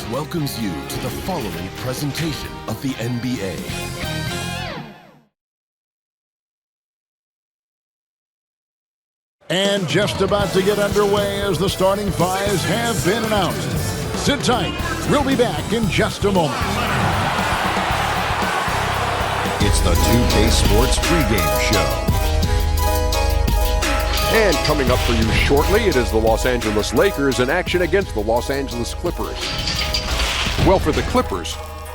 Sports welcomes you to the following presentation of the NBA. And just about to get underway as the starting fives have been announced. Sit tight. We'll be back in just a moment. It's the 2K Sports pregame show. And coming up for you shortly, it is the Los Angeles Lakers in action against the Los Angeles Clippers. Well, for the Clippers,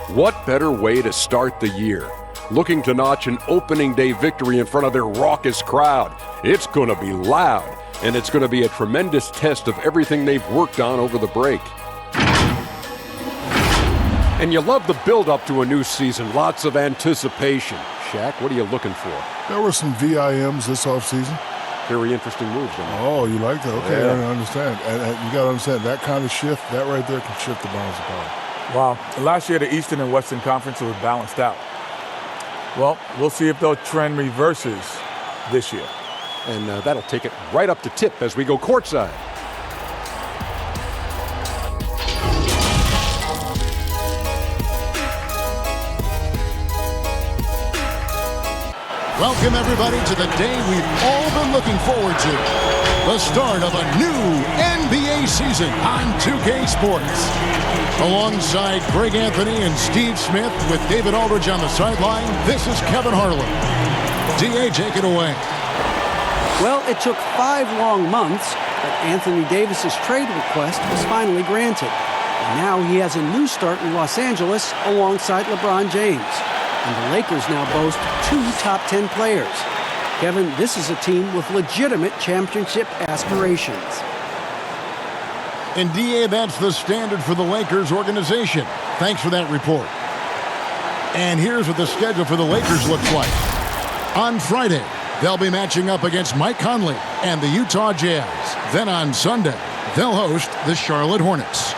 what better way to start the year? Looking to notch an opening day victory in front of their raucous crowd. It's going to be loud, and it's going to be a tremendous test of everything they've worked on over the break. And you love the build-up to a new season. Lots of anticipation. Shaq, what are you looking for? There were some VIMs this offseason. Very interesting moves. Oh, you like that? Okay, yeah. I understand. And you got to understand, that kind of shift, that right there can shift the balance of power. Wow. Last year, the Eastern and Western Conference was balanced out. Well, we'll see if the trend reverses this year. And that'll take it right up to tip as we go courtside. Welcome, everybody, to the day we've all been looking forward to. The start of a new NBA season on 2K Sports. Alongside Greg Anthony and Steve Smith with David Aldridge on the sideline, this is Kevin Harlan. DA, take it away. Well, it took 5 long months, but Anthony Davis's trade request was finally granted. And now he has a new start in Los Angeles alongside LeBron James. And the Lakers now boast 2 top 10 players. Kevin, this is a team with legitimate championship aspirations. And DA, that's the standard for the Lakers organization. Thanks for that report. And here's what the schedule for the Lakers looks like. On Friday, they'll be matching up against Mike Conley and the Utah Jazz. Then on Sunday, they'll host the Charlotte Hornets.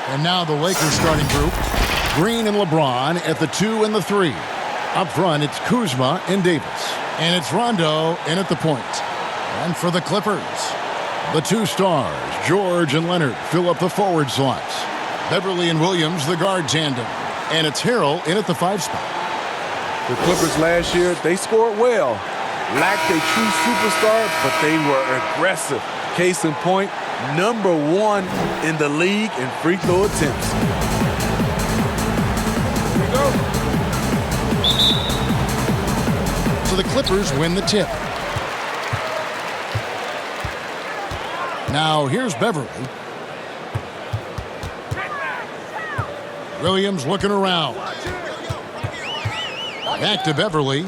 And now the Lakers starting group. Green and LeBron at the 2 and the 3. Up front, it's Kuzma and Davis. And it's Rondo in at the point. And for the Clippers, the 2 stars, George and Leonard, fill up the forward slots. Beverly and Williams, the guard tandem. And it's Harrell in at the 5 spot. The Clippers last year, they scored well. Lacked a true superstar, but they were aggressive. Case in point, #1 in the league in free throw attempts. Here we go. So the Clippers win the tip. Now here's Beverly. Williams looking around. Back to Beverly.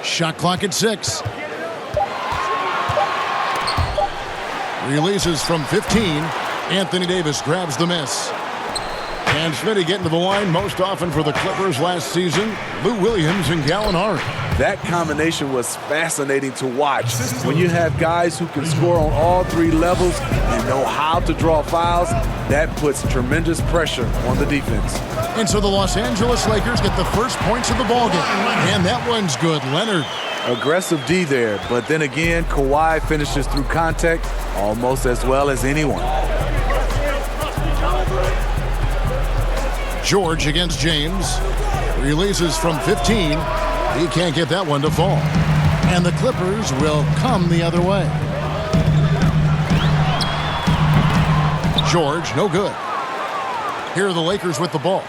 Shot clock at 6. Releases from 15. Anthony Davis grabs the miss. And Smitty getting to the line most often for the Clippers last season. Lou Williams and Gallinari. That combination was fascinating to watch. When you have guys who can score on all 3 levels and know how to draw fouls, that puts tremendous pressure on the defense. And so the Los Angeles Lakers get the first points of the ballgame. And that one's good. Leonard. Aggressive D there, but then again, Kawhi finishes through contact almost as well as anyone. George against James. Releases from 15. He can't get that one to fall. And the Clippers will come the other way. George, no good. Here are the Lakers with the ball.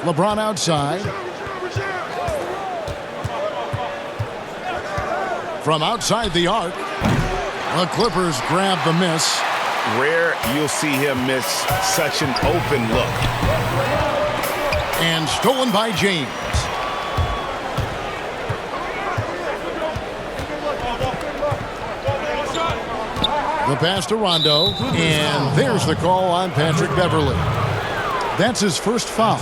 LeBron outside. From outside the arc, the Clippers grab the miss. Rare you'll see him miss such an open look. And stolen by James. The pass to Rondo, and there's the call on Patrick Beverly. That's his first foul.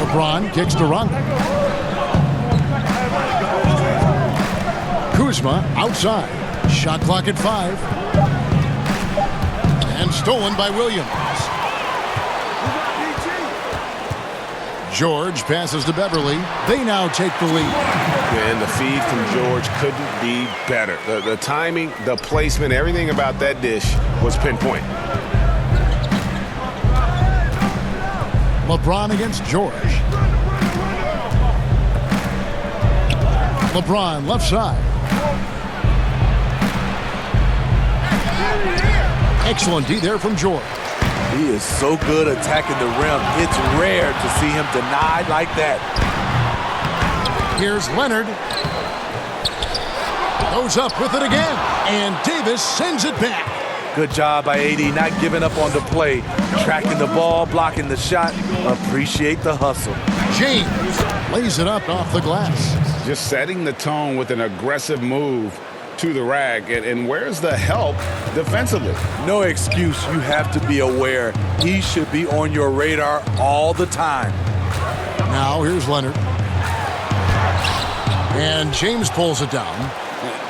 LeBron kicks to Rondo. Kuzma outside. Shot clock at 5. And stolen by Williams. George passes to Beverly. They now take the lead. And the feed from George couldn't be better. The timing, the placement, everything about that dish was pinpoint. LeBron against George. LeBron left side. Excellent D there from George. He is so good attacking the rim. It's rare to see him denied like that. Here's Leonard. Goes up with it again. And Davis sends it back. Good job by AD, not giving up on the play. Tracking the ball, blocking the shot. Appreciate the hustle. James lays it up off the glass. Just setting the tone with an aggressive move to the rack. And where's the help defensively? No excuse. You have to be aware. He should be on your radar all the time. Now here's Leonard. And James pulls it down.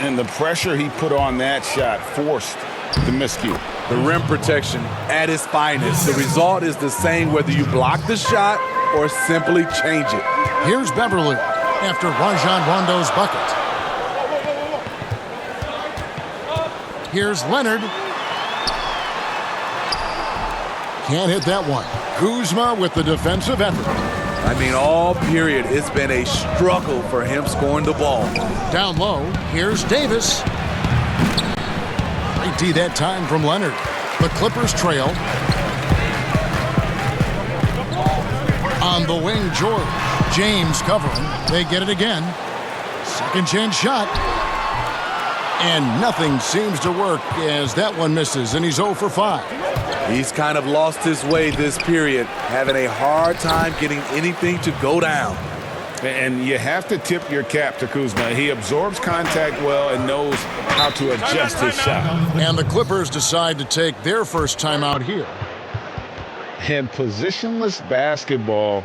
And the pressure he put on that shot forced the miscue. The rim protection at its finest. The result is the same whether you block the shot or simply change it. Here's Beverly after Rajon Rondo's bucket. Here's Leonard. Can't hit that one. Kuzma with the defensive effort. I mean, all period, it's been a struggle for him scoring the ball. Down low, here's Davis. Great D that time from Leonard. The Clippers trail. On the wing, George. James covering. They get it again. Second chance shot. And nothing seems to work as that one misses, and he's 0 for 5. He's kind of lost his way this period, having a hard time getting anything to go down. And you have to tip your cap to Kuzma. He absorbs contact well and knows how to adjust his shot. And the Clippers decide to take their first timeout here. And positionless basketball,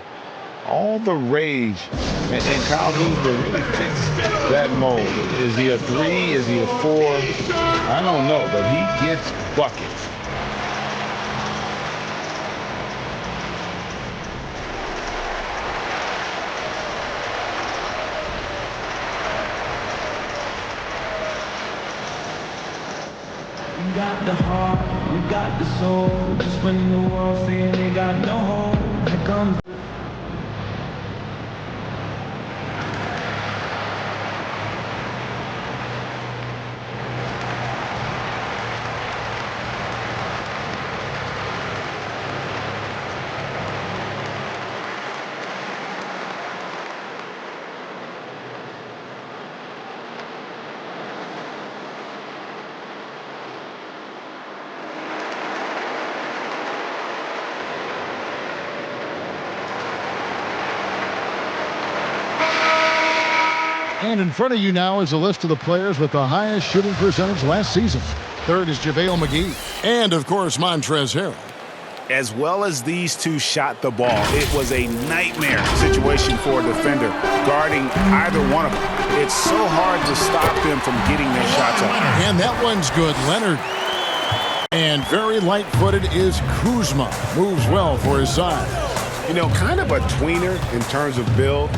all the rage. And Kyle Kuzma really fits that mold. Is he a 3? Is he a 4? I don't know, but he gets buckets. You got the heart, you got the soul. Just when the world saying they got no hope, here comes. And in front of you now is a list of the players with the highest shooting percentage last season. Third is JaVale McGee. And, of course, Montrezl Harrell. As well as these two shot the ball, it was a nightmare situation for a defender guarding either one of them. It's so hard to stop them from getting their shots up. And that one's good, Leonard. And very light-footed is Kuzma. Moves well for his size. You know, kind of a tweener in terms of build,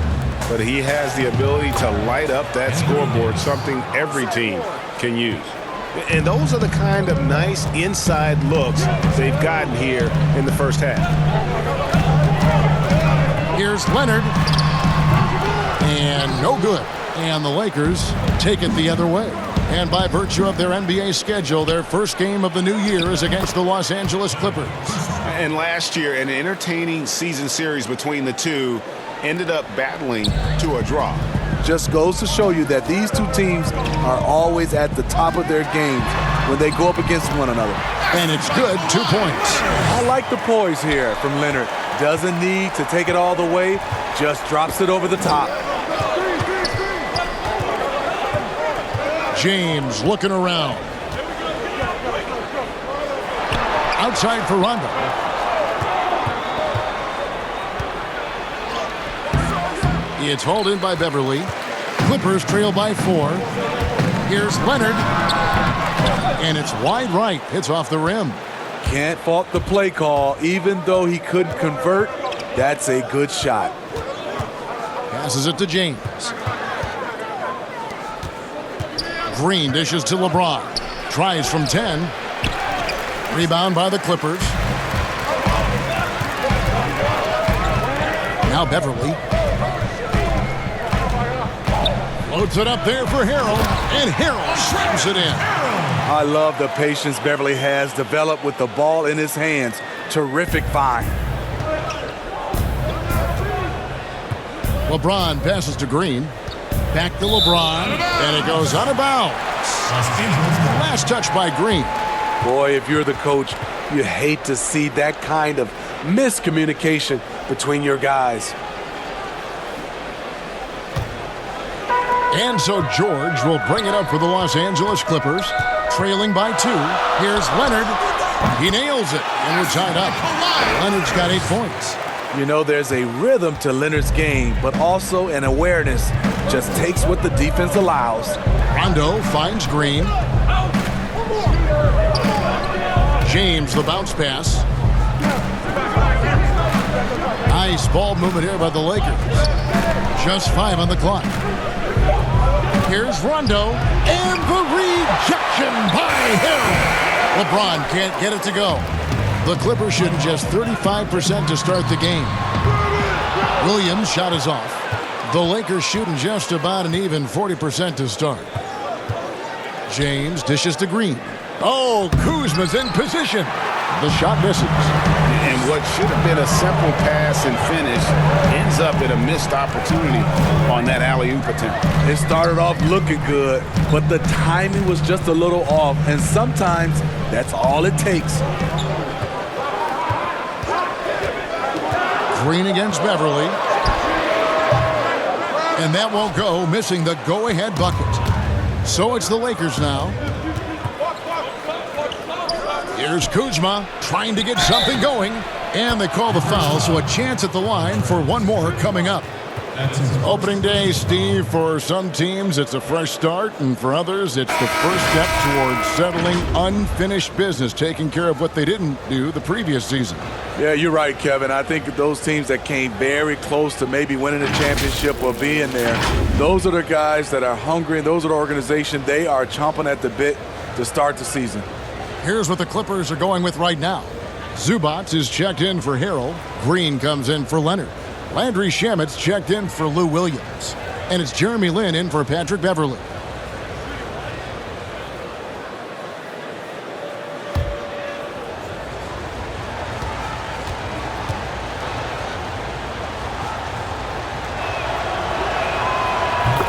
but he has the ability to light up that scoreboard, something every team can use. And those are the kind of nice inside looks they've gotten here in the first half. Here's Leonard. And no good. And the Lakers take it the other way. And by virtue of their NBA schedule, their first game of the new year is against the Los Angeles Clippers. And last year, an entertaining season series between the two ended up battling to a draw. Just goes to show you that these two teams are always at the top of their games when they go up against one another. And it's good, 2 points. I like the poise here from Leonard. Doesn't need to take it all the way, just drops it over the top. James looking around. Outside for Rondo. It's hauled in by Beverly. Clippers trail by 4. Here's Leonard. And it's wide right. It's off the rim. Can't fault the play call. Even though he couldn't convert, that's a good shot. Passes it to James. Green dishes to LeBron. Tries from 10. Rebound by the Clippers. Now Beverly. Floats it up there for Harrell. And Harrell slams it in. I love the patience Beverly has developed with the ball in his hands. Terrific find. LeBron passes to Green. Back to LeBron. And it goes out of bounds. Last touch by Green. Boy, if you're the coach, you hate to see that kind of miscommunication between your guys. And so George will bring it up for the Los Angeles Clippers. Trailing by 2. Here's Leonard. He nails it, and we're tied up. Leonard's got 8 points. You know, there's a rhythm to Leonard's game, but also an awareness. Just takes what the defense allows. Rondo finds Green. James, the bounce pass. Nice ball movement here by the Lakers. Just 5 on the clock. Here's Rondo, and the rejection by Harrell. LeBron can't get it to go. The Clippers shooting just 35% to start the game. Williams' shot is off. The Lakers shooting just about an even 40% to start. James dishes to Green. Oh, Kuzma's in position. The shot misses. And what should have been a simple pass and finish ends up in a missed opportunity on that alley-oop attempt. It started off looking good, but the timing was just a little off, and sometimes that's all it takes. Green against Beverly. And that won't go, missing the go-ahead bucket. So it's the Lakers now. Here's Kuzma trying to get something going. And they call the foul, so a chance at the line for one more coming up. Opening day, Steve, for some teams it's a fresh start, and for others it's the first step towards settling unfinished business, taking care of what they didn't do the previous season. Yeah, you're right, Kevin. I think those teams that came very close to maybe winning a championship or being there, those are the guys that are hungry, and those are the organization. They are chomping at the bit to start the season. Here's what the Clippers are going with right now. Zubac is checked in for Harrell. Green comes in for Leonard. Landry Shamet's checked in for Lou Williams. And it's Jeremy Lin in for Patrick Beverly.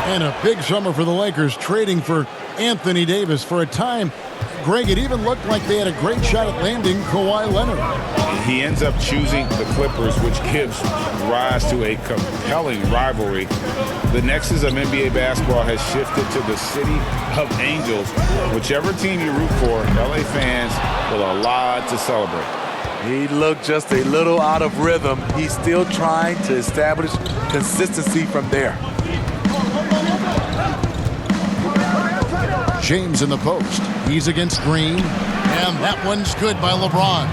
And a big summer for the Lakers, trading for Anthony Davis. For a time, Greg, it even looked like they had a great shot at landing Kawhi Leonard. He ends up choosing the Clippers, which gives rise to a compelling rivalry. The nexus of NBA basketball has shifted to the city of angels. Whichever team you root for, LA fans will have a lot to celebrate. He looked just a little out of rhythm. He's still trying to establish consistency from there. James in the post. He's against Green. And that one's good by LeBron.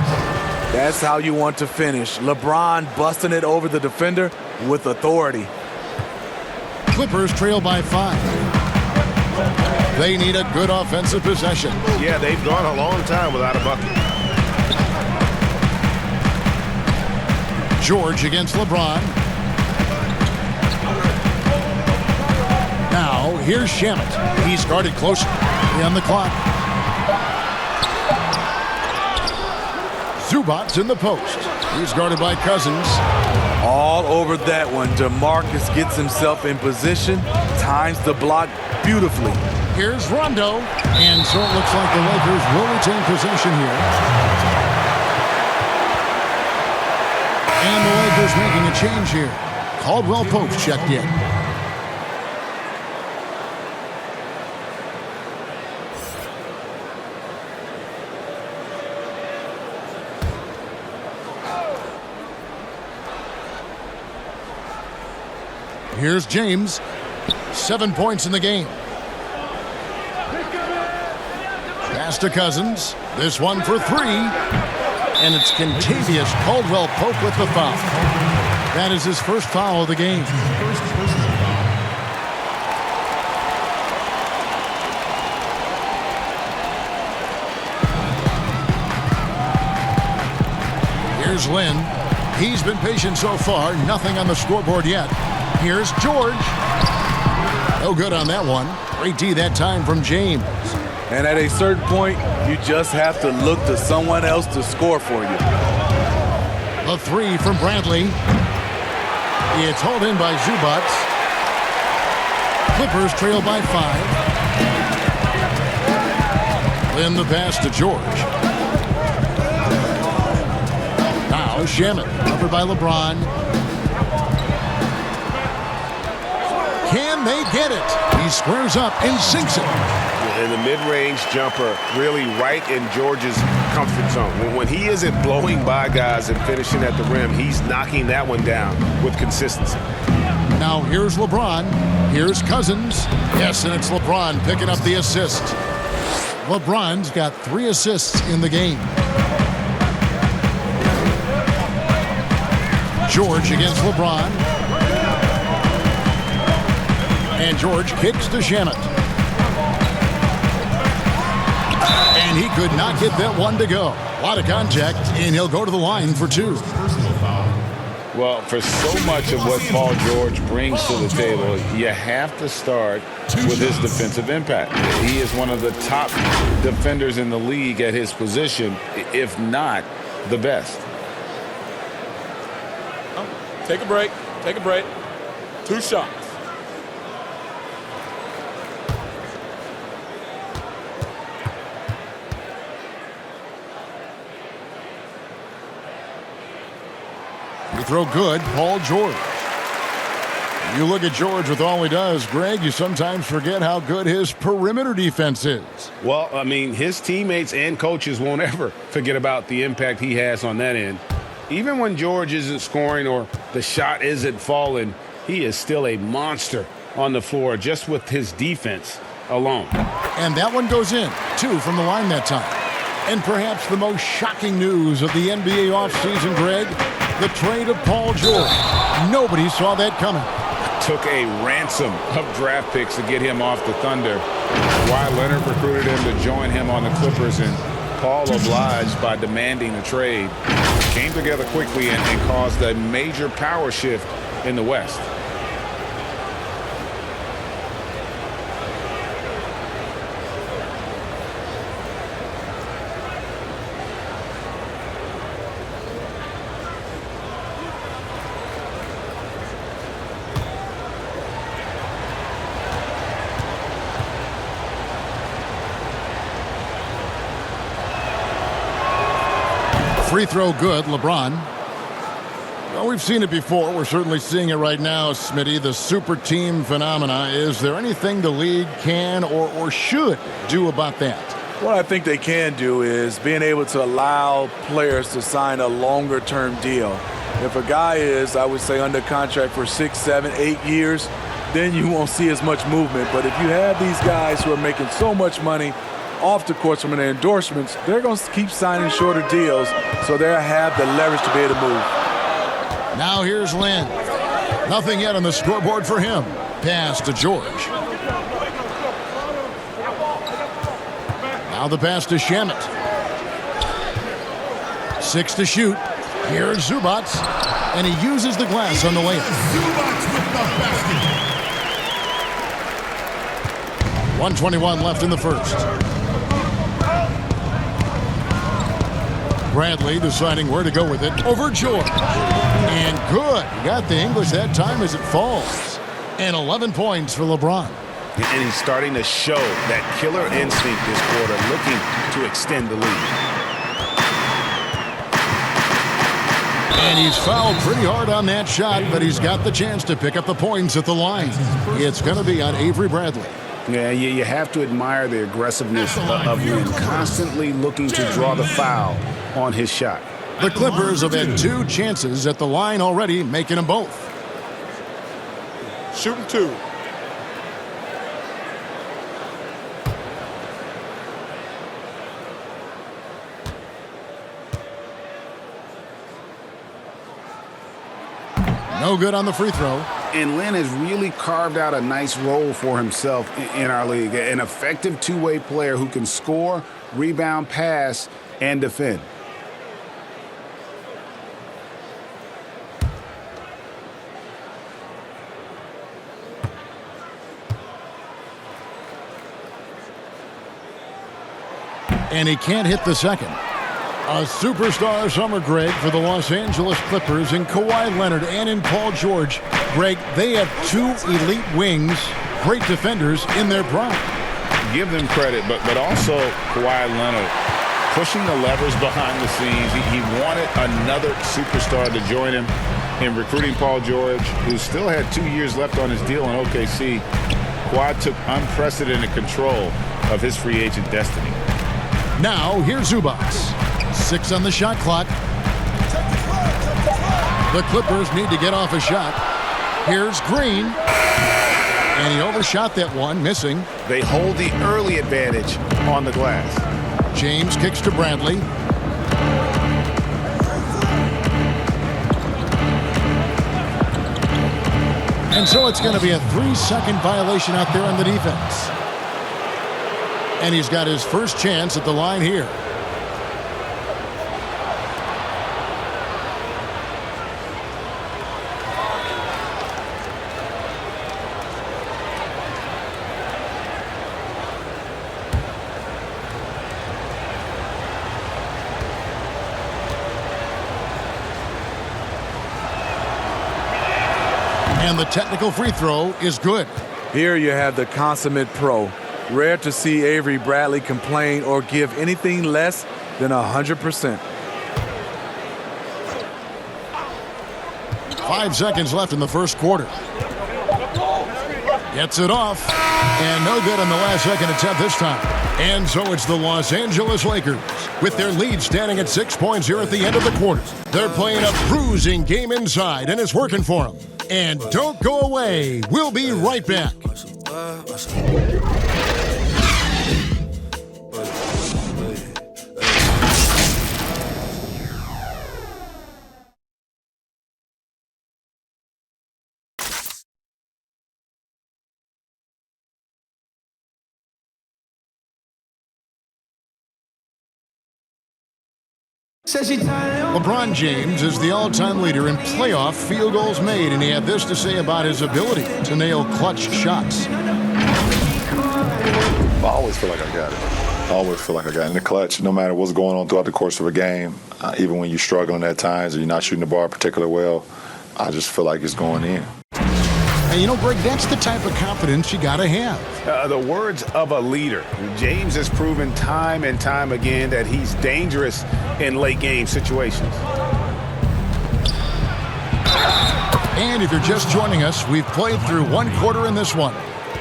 That's how you want to finish. LeBron busting it over the defender with authority. Clippers trail by 5. They need a good offensive possession. Yeah, they've gone a long time without a bucket. George against LeBron. Now, here's Shamet. He's guarded closely on the clock. Zubac's in the post. He's guarded by Cousins. All over that one. DeMarcus gets himself in position, times the block beautifully. Here's Rondo. And so it looks like the Lakers will retain possession here. And the Lakers making a change here. Caldwell Pope checked in. Here's James. 7 points in the game. Pass to Cousins. This one for 3. And it's Kentavious Caldwell-Pope with the foul. That is his first foul of the game. Here's Lynn. He's been patient so far. Nothing on the scoreboard yet. Here's George. No good on that one. Great D that time from James. And at a certain point, you just have to look to someone else to score for you. The 3 from Bradley. It's hauled in by Zubats. Clippers trail by 5. Then the pass to George. Now Shamet, covered by LeBron. Can they get it? He squares up and sinks it. And the mid-range jumper really right in George's comfort zone. When he isn't blowing by guys and finishing at the rim, he's knocking that one down with consistency. Now here's LeBron. Here's Cousins. Yes, and it's LeBron picking up the assist. LeBron's got 3 assists in the game. George against LeBron. And George kicks to Shamet. And he could not get that one to go. A lot of contact, and he'll go to the line for 2. Well, for so much of what Paul George brings to the table, you have to start with his defensive impact. He is one of the top defenders in the league at his position, if not the best. Take a break. Take a break. 2 shots. You throw good, Paul George. You look at George with all he does, Greg, you sometimes forget how good his perimeter defense is. Well, I mean, his teammates and coaches won't ever forget about the impact he has on that end. Even when George isn't scoring or the shot isn't falling, he is still a monster on the floor just with his defense alone. And that one goes in, 2 from the line that time. And perhaps the most shocking news of the NBA offseason, Greg, the trade of Paul George. Nobody saw that coming. Took a ransom of draft picks to get him off the Thunder. Kawhi Leonard recruited him to join him on the Clippers, and Paul obliged by demanding a trade. Came together quickly and caused a major power shift in the West. Free throw good, LeBron. Well, we've seen it before. We're certainly seeing it right now, Smitty. The super team phenomena. Is there anything the league can or should do about that? What I think they can do is being able to allow players to sign a longer-term deal. If a guy is, I would say, under contract for 6, 7, 8 years, then you won't see as much movement. But if you have these guys who are making so much money off the court from their endorsements, they're going to keep signing shorter deals, so they'll have the leverage to be able to move. Now here's Lynn. Nothing yet on the scoreboard for him. Pass to George. Now the pass to Shamet. 6 to shoot. Here's Zubats. And he uses the glass on the layup. Zubats with the basket. 1:21 left in the first. Bradley deciding where to go with it over George. And good. He got the English that time as it falls. And 11 points for LeBron. And he's starting to show that killer instinct this quarter, looking to extend the lead. And he's fouled pretty hard on that shot, but he's got the chance to pick up the points at the line. It's going to be on Avery Bradley. Yeah, you have to admire the aggressiveness of Lynn, constantly looking to draw the foul on his shot. The Clippers have had 2 chances at the line already, making them both. Shooting 2. No good on the free throw. And Len has really carved out a nice role for himself in our league. An effective two-way player who can score, rebound, pass, and defend. And he can't hit the second. A superstar summer, Greg, for the Los Angeles Clippers in Kawhi Leonard and in Paul George. Greg, they have two elite wings, great defenders in their prime. Give them credit, but also Kawhi Leonard pushing the levers behind the scenes. He wanted another superstar to join him in recruiting Paul George, who still had 2 years left on his deal in OKC. Kawhi took unprecedented control of his free agent destiny. Now, here's Zubac. 6 on the shot clock. The Clippers need to get off a shot. Here's Green. And he overshot that one, missing. They hold the early advantage on the glass. James kicks to Bradley. And so it's going to be a 3-second violation out there on the defense. And he's got his first chance at the line here. And the technical free throw is good. Here you have the consummate pro. Rare to see Avery Bradley complain or give anything less than 100%. 5 seconds left in the first quarter. Gets it off. And no good on the last second attempt this time. And so it's the Los Angeles Lakers with their lead standing at 6 points here at the end of the quarter. They're playing a bruising game inside, and it's working for them. And don't go away. We'll be right back. LeBron James is the all-time leader in playoff field goals made, and he had this to say about his ability to nail clutch shots. I always feel like I got it. I always feel like I got it in the clutch, no matter what's going on throughout the course of a game. Even when you're struggling at times or you're not shooting the ball particularly well, I just feel like it's going in. And you know, Greg, that's the type of confidence you got to have. The words of a leader. James has proven time and time again that he's dangerous in late game situations. And if you're just joining us, we've played through one quarter in this one.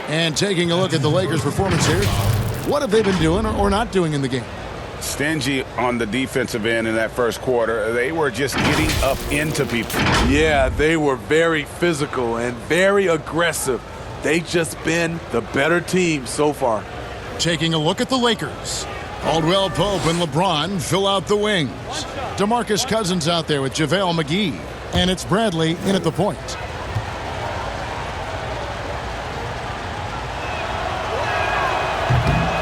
And taking a look at the Lakers' performance here, what have they been doing or not doing in the game? Stingy on the defensive end in that first quarter. They were just getting up into people. Yeah, they were very physical and very aggressive. They've just been the better team so far. Taking a look at the Lakers. Caldwell Pope and LeBron fill out the wings. DeMarcus Cousins out there with JaVale McGee. And it's Bradley in at the point.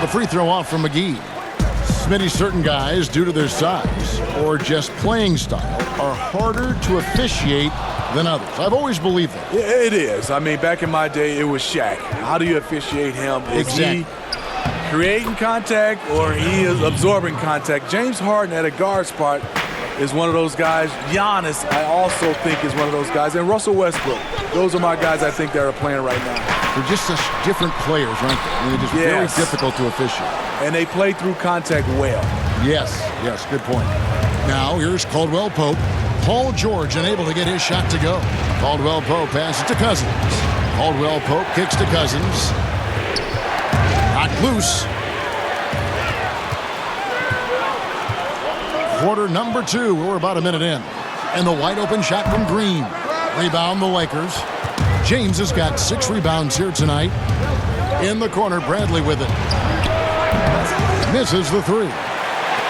The free throw off from McGee. Smitty, certain guys, due to their size or just playing style, are harder to officiate than others. I've always believed that. It is. I mean, back in my day, it was Shaq. How do you officiate him? Is he creating contact or he is absorbing contact? James Harden at a guard spot is one of those guys. Giannis, I also think, is one of those guys. And Russell Westbrook. Those are my guys I think that are playing right now. They're just such different players, aren't they? I mean, they're just very difficult to officiate. And they play through contact well. Yes, good point. Now, here's Caldwell Pope. Paul George unable to get his shot to go. Caldwell Pope passes to Cousins. Caldwell Pope kicks to Cousins. Knocked loose. Quarter number 2. We're about a minute in. And the wide open shot from Green. Rebound the Lakers. James has got 6 rebounds here tonight. In the corner, Bradley with it. Misses the 3.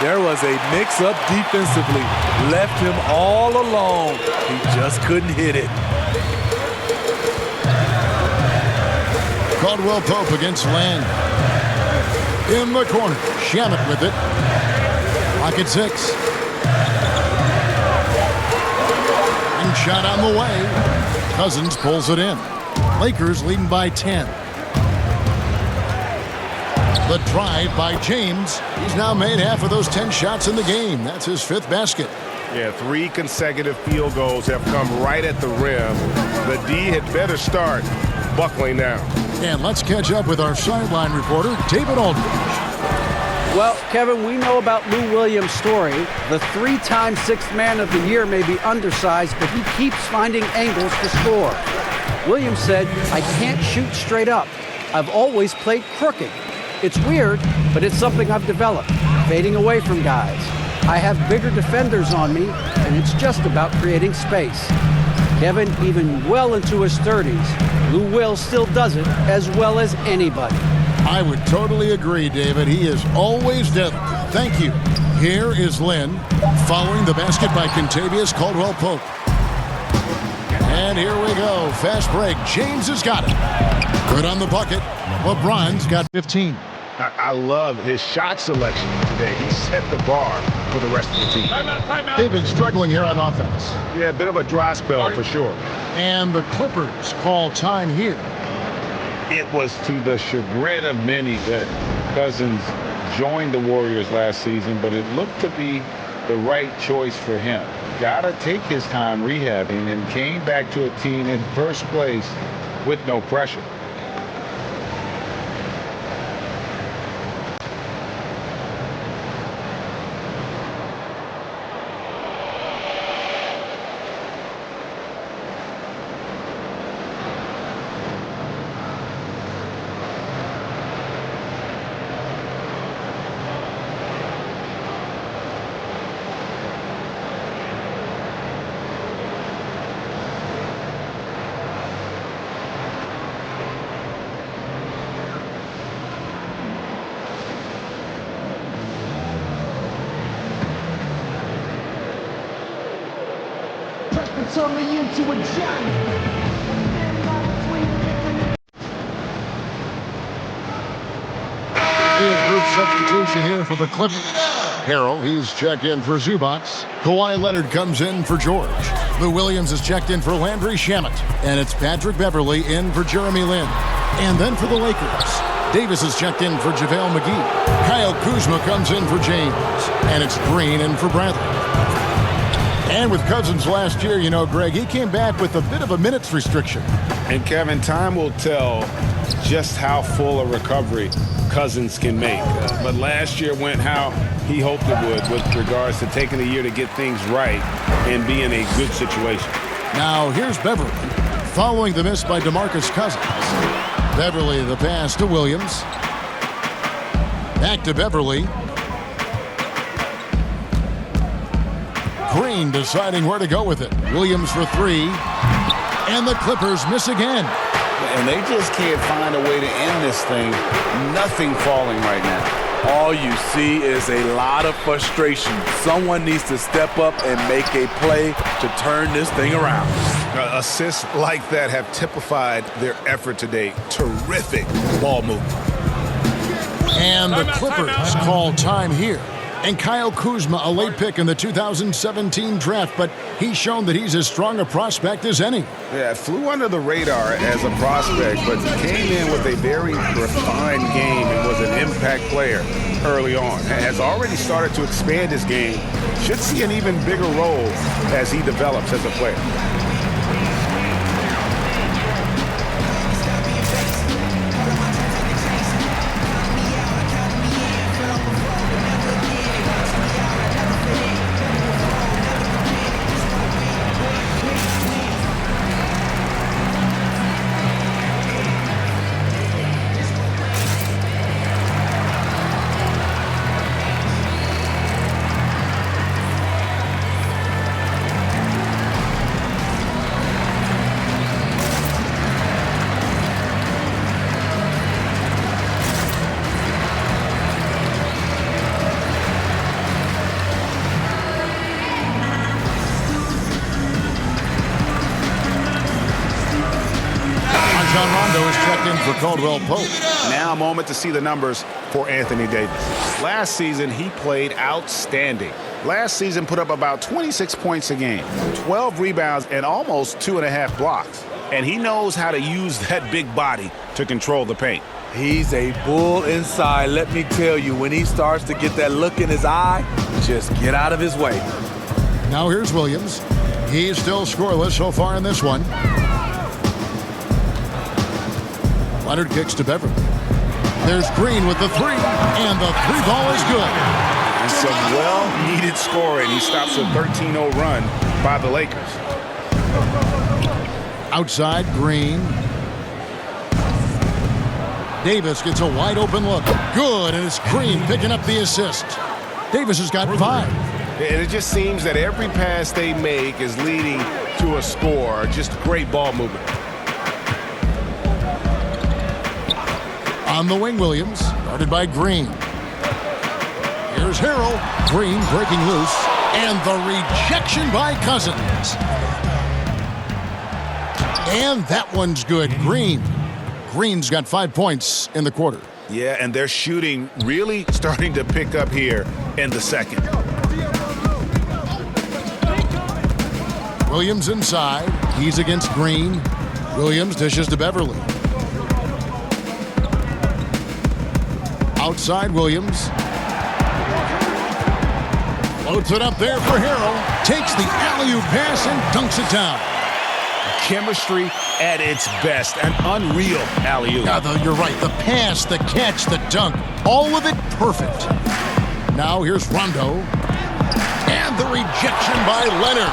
There was a mix-up defensively. Left him all alone. He just couldn't hit it. Caldwell Pope against Land. In the corner, Shamet with it. Lock at 6. And shot on the way. Cousins pulls it in. Lakers leading by 10. The drive by James. He's now made half of those 10 shots in the game. That's his 5th basket. Yeah, 3 consecutive field goals have come right at the rim. The D had better start buckling down. And let's catch up with our sideline reporter, David Aldridge. Well, Kevin, we know about Lou Williams' story. The 3-time 6th man of the year may be undersized, but he keeps finding angles to score. Williams said, "I can't shoot straight up. I've always played crooked. It's weird, but it's something I've developed, fading away from guys. I have bigger defenders on me, and it's just about creating space." Kevin, even well into his 30s, Lou Will still does it as well as anybody. I would totally agree, David. He is always deadly. Thank you. Here is Lynn, following the basket by Kentavious Caldwell Pope. And here we go. Fast break. James has got it. Good on the bucket. LeBron's got 15. I love his shot selection today. He set the bar for the rest of the team. They've been struggling here on offense. Yeah, a bit of a dry spell for sure. And the Clippers call time here. It was to the chagrin of many that Cousins joined the Warriors last season, but it looked to be the right choice for him. Gotta take his time rehabbing and came back to a team in first place with no pressure. Turn me into a giant. Group substitution here for the Clippers. Harrell, he's checked in for Zubac. Kawhi Leonard comes in for George. Lou Williams is checked in for Landry Shamet. And it's Patrick Beverley in for Jeremy Lin. And then for the Lakers, Davis is checked in for JaVale McGee. Kyle Kuzma comes in for James. And it's Green in for Bradley. And with Cousins last year, you know, Greg, he came back with a bit of a minutes restriction. And Kevin, time will tell just how full a recovery Cousins can make. But last year went how he hoped it would with regards to taking a year to get things right and be in a good situation. Now here's Beverley, following the miss by DeMarcus Cousins. Beverley the pass to Williams. Back to Beverley. Green deciding where to go with it. Williams for 3. And the Clippers miss again. And they just can't find a way to end this thing. Nothing falling right now. All you see is a lot of frustration. Someone needs to step up and make a play to turn this thing around. Assists like that have typified their effort today. Terrific ball movement. And the Clippers call time here. And Kyle Kuzma, a late pick in the 2017 draft, but he's shown that he's as strong a prospect as any. Yeah, flew under the radar as a prospect, but came in with a very refined game and was an impact player early on. Has already started to expand his game. Should see an even bigger role as he develops as a player. Rajon Rondo is checked in for Caldwell Pope. Now a moment to see the numbers for Anthony Davis. Last season, he played outstanding. Last season put up about 26 points a game, 12 rebounds, and almost 2.5 blocks. And he knows how to use that big body to control the paint. He's a bull inside. Let me tell you, when he starts to get that look in his eye, just get out of his way. Now here's Williams. He's still scoreless so far in this one. Leonard kicks to Beverly. There's Green with the three, and the three ball is good. And some well-needed scoring. He stops a 13-0 run by the Lakers. Outside, Green. Davis gets a wide-open look. Good, and it's Green picking up the assist. Davis has got 5. And it just seems that every pass they make is leading to a score. Just great ball movement. On the wing, Williams, guarded by Green. Here's Harrell. Green breaking loose, and the rejection by Cousins. And that one's good. Green's got 5 points in the quarter. Yeah, and their shooting really starting to pick up here in the second. Williams inside. He's against Green. Williams dishes to Beverly. Outside, Williams. Floats it up there for Harrell. Takes the alley-oop pass and dunks it down. Chemistry at its best. An unreal alley-oop. Yeah, you're right. The pass, the catch, the dunk. All of it perfect. Now here's Rondo. And the rejection by Leonard.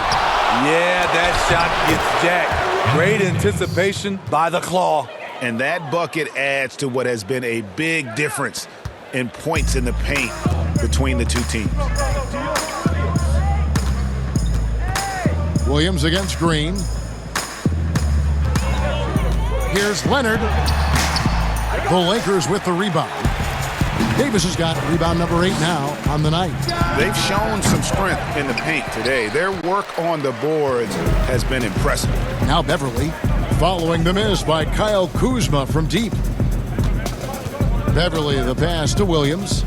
Yeah, that shot gets jacked. Great anticipation by the Claw. And that bucket adds to what has been a big difference in points in the paint between the two teams. Williams against Green. Here's Leonard. The Lakers with the rebound. Davis has got rebound number 8 now on the night. They've shown some strength in the paint today. Their work on the boards has been impressive. Now Beverly following the miss by Kyle Kuzma from deep. Beverly the pass to Williams.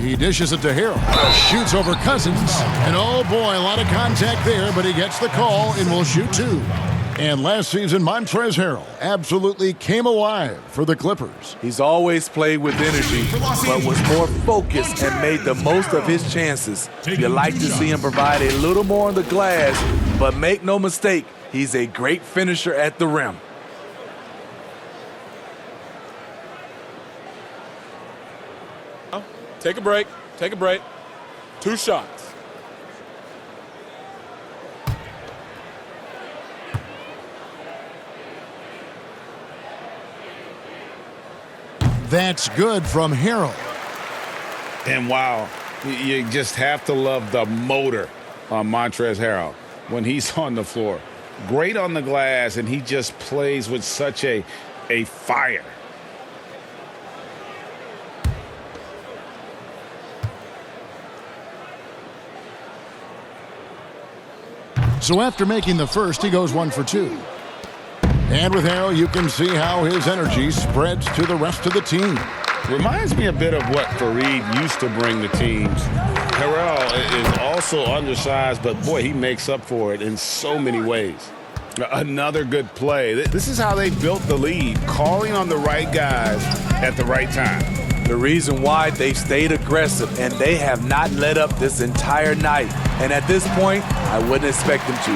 He dishes it to Harrell. Shoots over Cousins. And oh boy, a lot of contact there, but he gets the call and will shoot 2. And last season, Montrezl Harrell absolutely came alive for the Clippers. He's always played with energy, but was more focused and made the most of his chances. You like to see him provide a little more on the glass, but make no mistake, he's a great finisher at the rim. Take a break. Take a break. 2 shots. That's good from Harrell. And wow, you just have to love the motor on Montrezl Harrell when he's on the floor. Great on the glass, and he just plays with such a fire. So after making the first, he goes 1 for 2. And with Harrell, you can see how his energy spreads to the rest of the team. Reminds me a bit of what Fareed used to bring the teams. Harrell is also undersized, but boy, he makes up for it in so many ways. Another good play. This is how they built the lead, calling on the right guys at the right time. The reason why they've stayed aggressive, and they have not let up this entire night. And at this point, I wouldn't expect them to.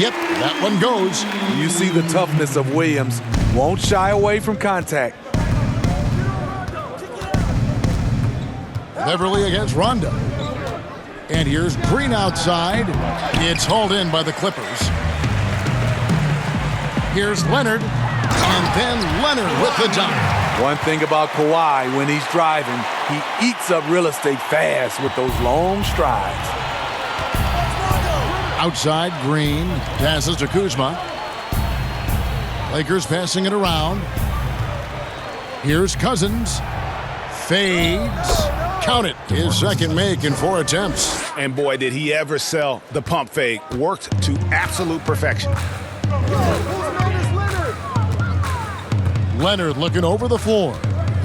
Yep, that one goes. You see the toughness of Williams. Won't shy away from contact. Beverly against Rondo. And here's Green outside. It's hauled in by the Clippers. Here's Leonard. And then Leonard with the dunk. One thing about Kawhi, when he's driving, he eats up real estate fast with those long strides. Outside, Green passes to Kuzma. Lakers passing it around. Here's Cousins. Fades. Count it. His second make in 4 attempts. And boy, did he ever sell the pump fake. Worked to absolute perfection. Leonard looking over the floor.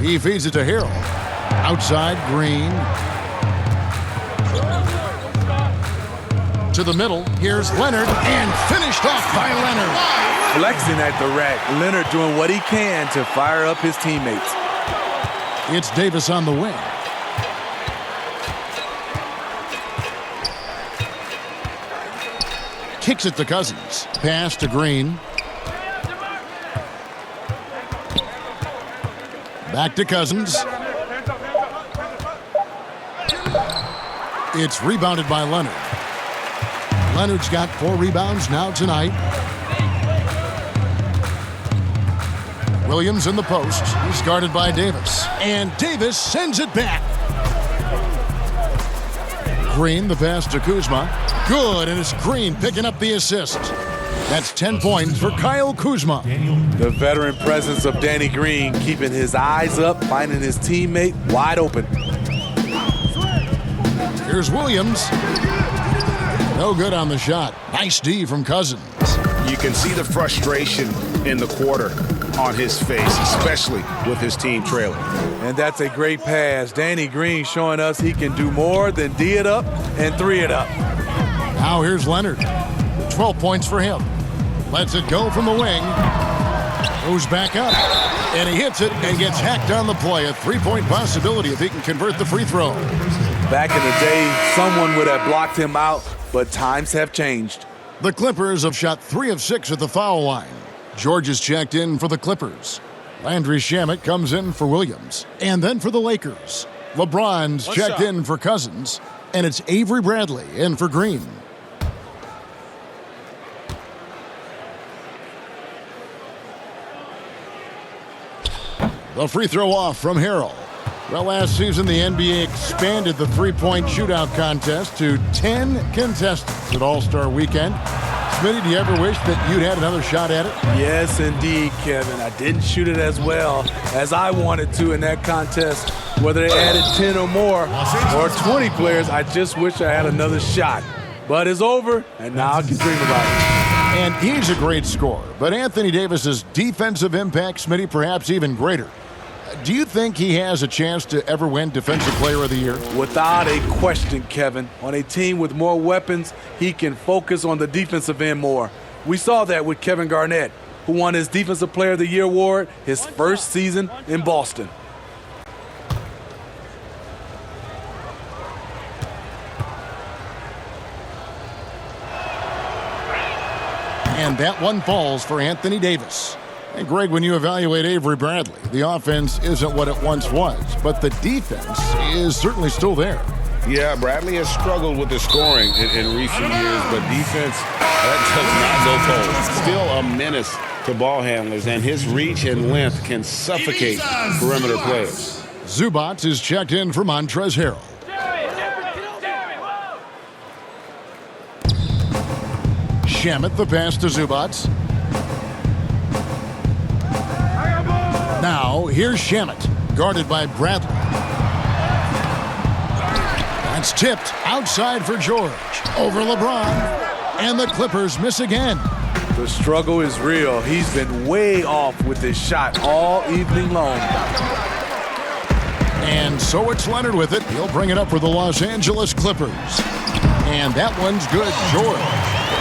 He feeds it to Harrell. Outside, Green. To the middle. Here's Leonard, and finished off by Leonard. Flexing at the rack. Leonard doing what he can to fire up his teammates. It's Davis on the wing. Kicks it to Cousins. Pass to Green. Back to Cousins. It's rebounded by Leonard. Leonard's got 4 rebounds now tonight. Williams in the post. He's guarded by Davis. And Davis sends it back. Green, the pass to Kuzma. Good, and it's Green picking up the assist. That's 10 points for Kyle Kuzma. The veteran presence of Danny Green, keeping his eyes up, finding his teammate wide open. Here's Williams. No good on the shot. Nice D from Cousins. You can see the frustration in the quarter on his face, especially with his team trailing. And that's a great pass. Danny Green showing us he can do more than D it up and 3 it up. Now here's Leonard. 12 points for him. Lets it go from the wing. Goes back up. And he hits it and gets hacked on the play. A 3-point possibility if he can convert the free throw. Back in the day, someone would have blocked him out, but times have changed. The Clippers have shot 3 of 6 at the foul line. George is checked in for the Clippers. Landry Shamet comes in for Williams. And then for the Lakers. LeBron's checked in for Cousins. And it's Avery Bradley in for Green. The free throw off from Harrell. Well, last season, the NBA expanded the three-point shootout contest to 10 contestants at All-Star Weekend. Smitty, do you ever wish that you'd had another shot at it? Yes, indeed, Kevin. I didn't shoot it as well as I wanted to in that contest. Whether they added 10 or more or 20 players, I just wish I had another shot. But it's over, and now I can dream about it. And he's a great scorer, but Anthony Davis's defensive impact, Smitty, perhaps even greater. Do you think he has a chance to ever win Defensive Player of the Year? Without a question, Kevin. On a team with more weapons, he can focus on the defensive end more. We saw that with Kevin Garnett, who won his Defensive Player of the Year award his first season in Boston. And that one falls for Anthony Davis. And Greg, when you evaluate Avery Bradley, the offense isn't what it once was, but the defense is certainly still there. Yeah, Bradley has struggled with the scoring in recent years, but defense, that does not go cold. Still a menace to ball handlers, and his reach and length can suffocate perimeter players. Zubac is checked in for Montrezl Harrell. Shamet the pass to Zubac. Now, here's Shamet, guarded by Bradley. That's tipped outside for George. Over LeBron. And the Clippers miss again. The struggle is real. He's been way off with his shot all evening long. And so it's Leonard with it. He'll bring it up for the Los Angeles Clippers. And that one's good, George.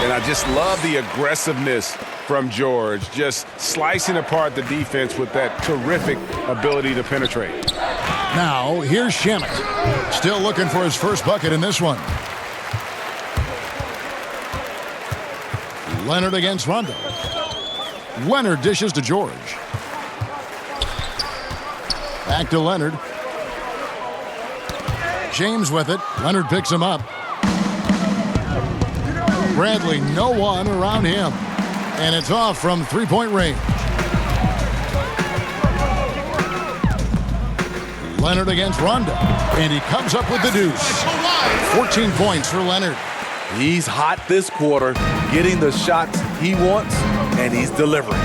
And I just love the aggressiveness from George, just slicing apart the defense with that terrific ability to penetrate. Now, here's Shamet. Still looking for his first bucket in this one. Leonard against Rondo. Leonard dishes to George. Back to Leonard. James with it. Leonard picks him up. Bradley, no one around him. And it's off from three-point range. Leonard against Rondo. And he comes up with the deuce. 14 points for Leonard. He's hot this quarter, getting the shots he wants, and he's delivering.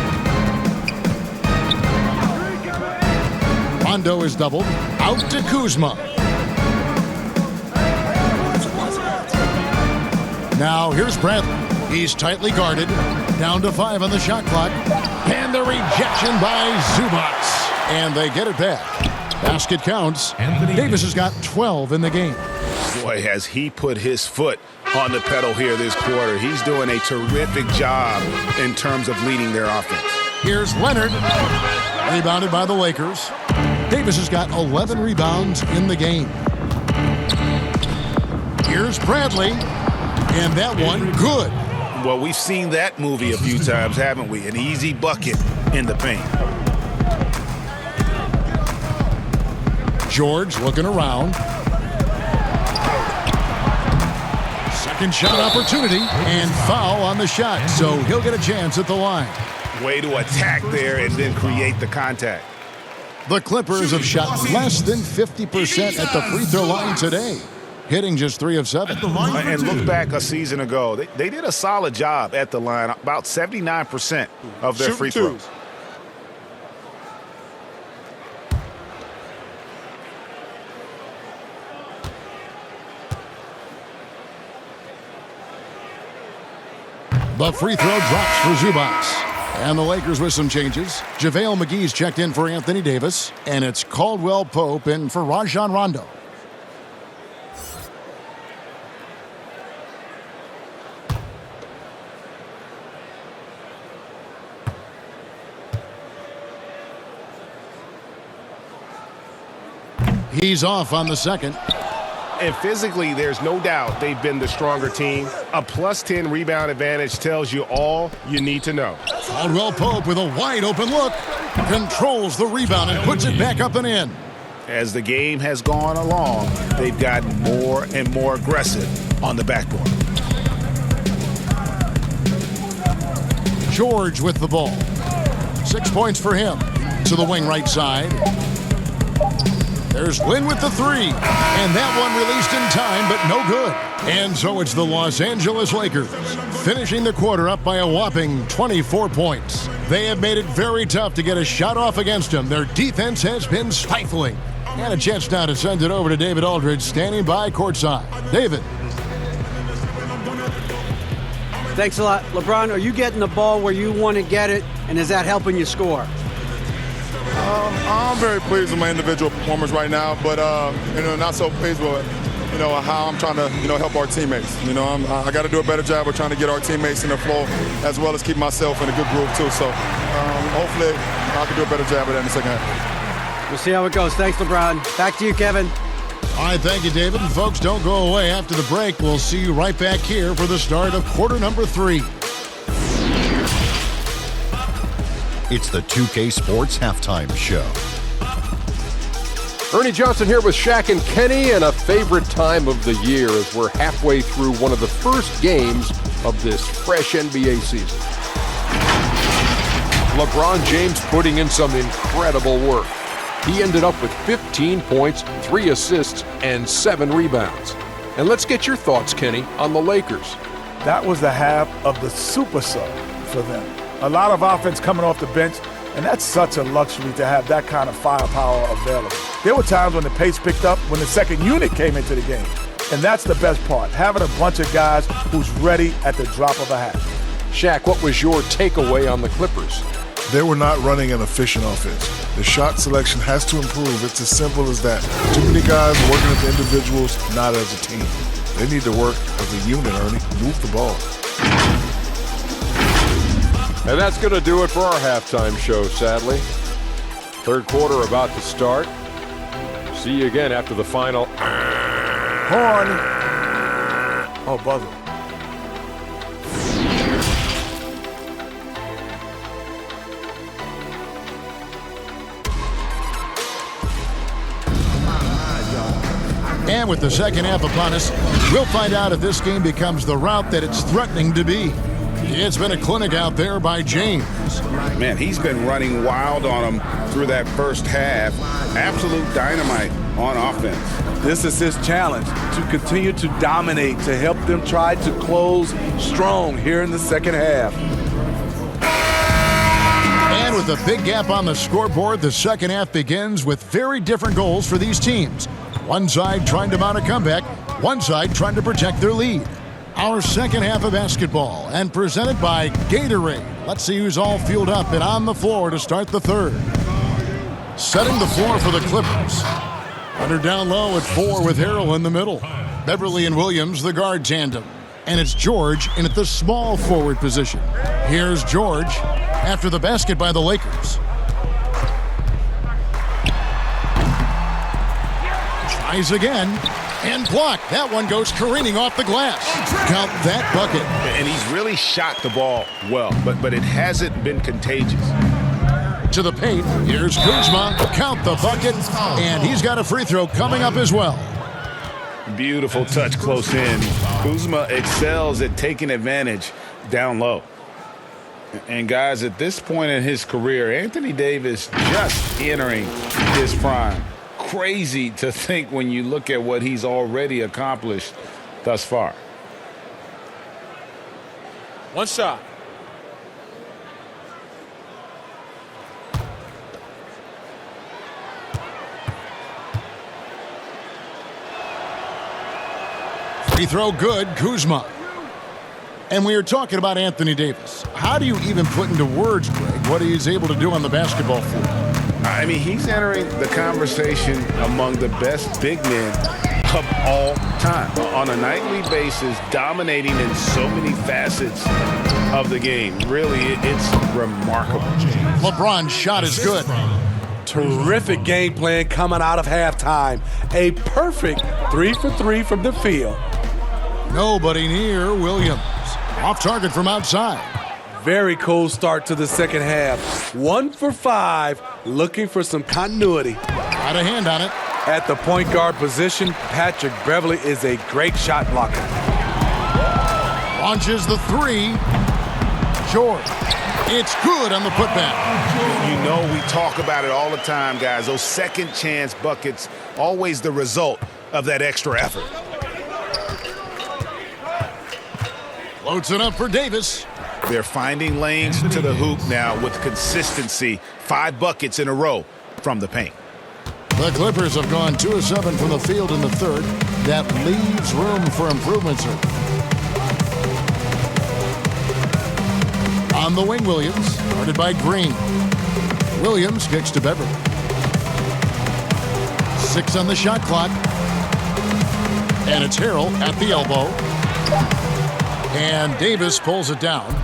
Rondo is doubled. Out to Kuzma. Now here's Bradley. He's tightly guarded. Down to 5 on the shot clock. And the rejection by Zubac. And they get it back. Basket counts. Davis has got 12 in the game. Boy, has he put his foot on the pedal here this quarter. He's doing a terrific job in terms of leading their offense. Here's Leonard. Rebounded by the Lakers. Davis has got 11 rebounds in the game. Here's Bradley. And that one, good. Well, we've seen that movie a few times, haven't we? An easy bucket in the paint. George looking around. Second shot opportunity and foul on the shot, so he'll get a chance at the line. Way to attack there and then create the contact. The Clippers have shot less than 50% at the free throw line today, hitting just 3 of 7. And look back a season ago. They did a solid job at the line, about 79% of their free throws. The free throw drops for Zubac. And the Lakers with some changes. JaVale McGee's checked in for Anthony Davis. And it's Caldwell Pope in for Rajon Rondo. He's off on the second. And physically, there's no doubt they've been the stronger team. A +10 rebound advantage tells you all you need to know. Caldwell Pope with a wide open look. Controls the rebound and puts it back up and in. As the game has gone along, they've gotten more and more aggressive on the backboard. George with the ball. 6 points for him. To the wing right side. There's Lynn with the 3, and that one released in time, but no good. And so it's the Los Angeles Lakers, finishing the quarter up by a whopping 24 points. They have made it very tough to get a shot off against them. Their defense has been stifling. And a chance now to send it over to David Aldridge, standing by courtside. David. Thanks a lot. LeBron, are you getting the ball where you want to get it, and is that helping you score? I'm very pleased with my individual performance right now, but not so pleased with how I'm trying to help our teammates. I got to do a better job of trying to get our teammates in the flow, as well as keep myself in a good groove too. So hopefully I can do a better job of that in the second half. We'll see how it goes. Thanks, LeBron. Back to you, Kevin. All right, thank you, David. And folks, don't go away. After the break, we'll see you right back here for the start of quarter number 3. It's the 2K Sports Halftime Show. Ernie Johnson here with Shaq and Kenny, and a favorite time of the year as we're halfway through one of the first games of this fresh NBA season. LeBron James putting in some incredible work. He ended up with 15 points, 3 assists, and 7 rebounds. And let's get your thoughts, Kenny, on the Lakers. That was the half of the super sub for them. A lot of offense coming off the bench, and that's such a luxury to have that kind of firepower available. There were times when the pace picked up when the second unit came into the game. And that's the best part, having a bunch of guys who's ready at the drop of a hat. Shaq, what was your takeaway on the Clippers? They were not running an efficient offense. The shot selection has to improve. It's as simple as that. Too many guys working as individuals, not as a team. They need to work as a unit, Ernie. Move the ball. And that's going to do it for our halftime show, sadly. Third quarter about to start. See you again after the final. Horn. Oh, buzzer. And with the second half upon us, we'll find out if this game becomes the route that it's threatening to be. It's been a clinic out there by James. Man, he's been running wild on them through that first half. Absolute dynamite on offense. This is his challenge, to continue to dominate, to help them try to close strong here in the second half. And with a big gap on the scoreboard, the second half begins with very different goals for these teams. One side trying to mount a comeback, one side trying to protect their lead. Our second half of basketball, and presented by Gatorade. Let's see who's all fueled up and on the floor to start the third. Setting the floor for the Clippers. Under down low at 4 with Harrell in the middle. Beverly and Williams, the guard tandem. And it's George in at the small forward position. Here's George after the basket by the Lakers. Tries again and blocked. That one goes careening off the glass. Count that bucket. And he's really shot the ball well, but it hasn't been contagious. To the paint, here's Kuzma. Count the bucket, and he's got a free throw coming up as well. Beautiful touch close in. Kuzma excels at taking advantage down low. And guys, at this point in his career, Anthony Davis just entering his prime. Crazy to think when you look at what he's already accomplished thus far. One shot. Free throw good, Kuzma. And we are talking about Anthony Davis. How do you even put into words, Greg, what he's able to do on the basketball floor? I mean, he's entering the conversation among the best big men of all time. On a nightly basis, dominating in so many facets of the game. Really, it's remarkable. LeBron's shot is good. Terrific game plan coming out of halftime. A perfect 3 for 3 from the field. Nobody near Williams. Off target from outside. Very cool start to the second half. 1 for 5, looking for some continuity. Got a hand on it. At the point guard position, Patrick Beverly is a great shot blocker. Launches the 3. George. It's good on the putback. You know we talk about it all the time, guys. Those second chance buckets, always the result of that extra effort. Floats it up for Davis. They're finding lanes to the hoop now with consistency. 5 buckets in a row from the paint. The Clippers have gone 2 of 7 from the field in the third. That leaves room for improvement, sir. On the wing, Williams, guarded by Green. Williams kicks to Beverly. 6 on the shot clock. And it's Harrell at the elbow. And Davis pulls it down.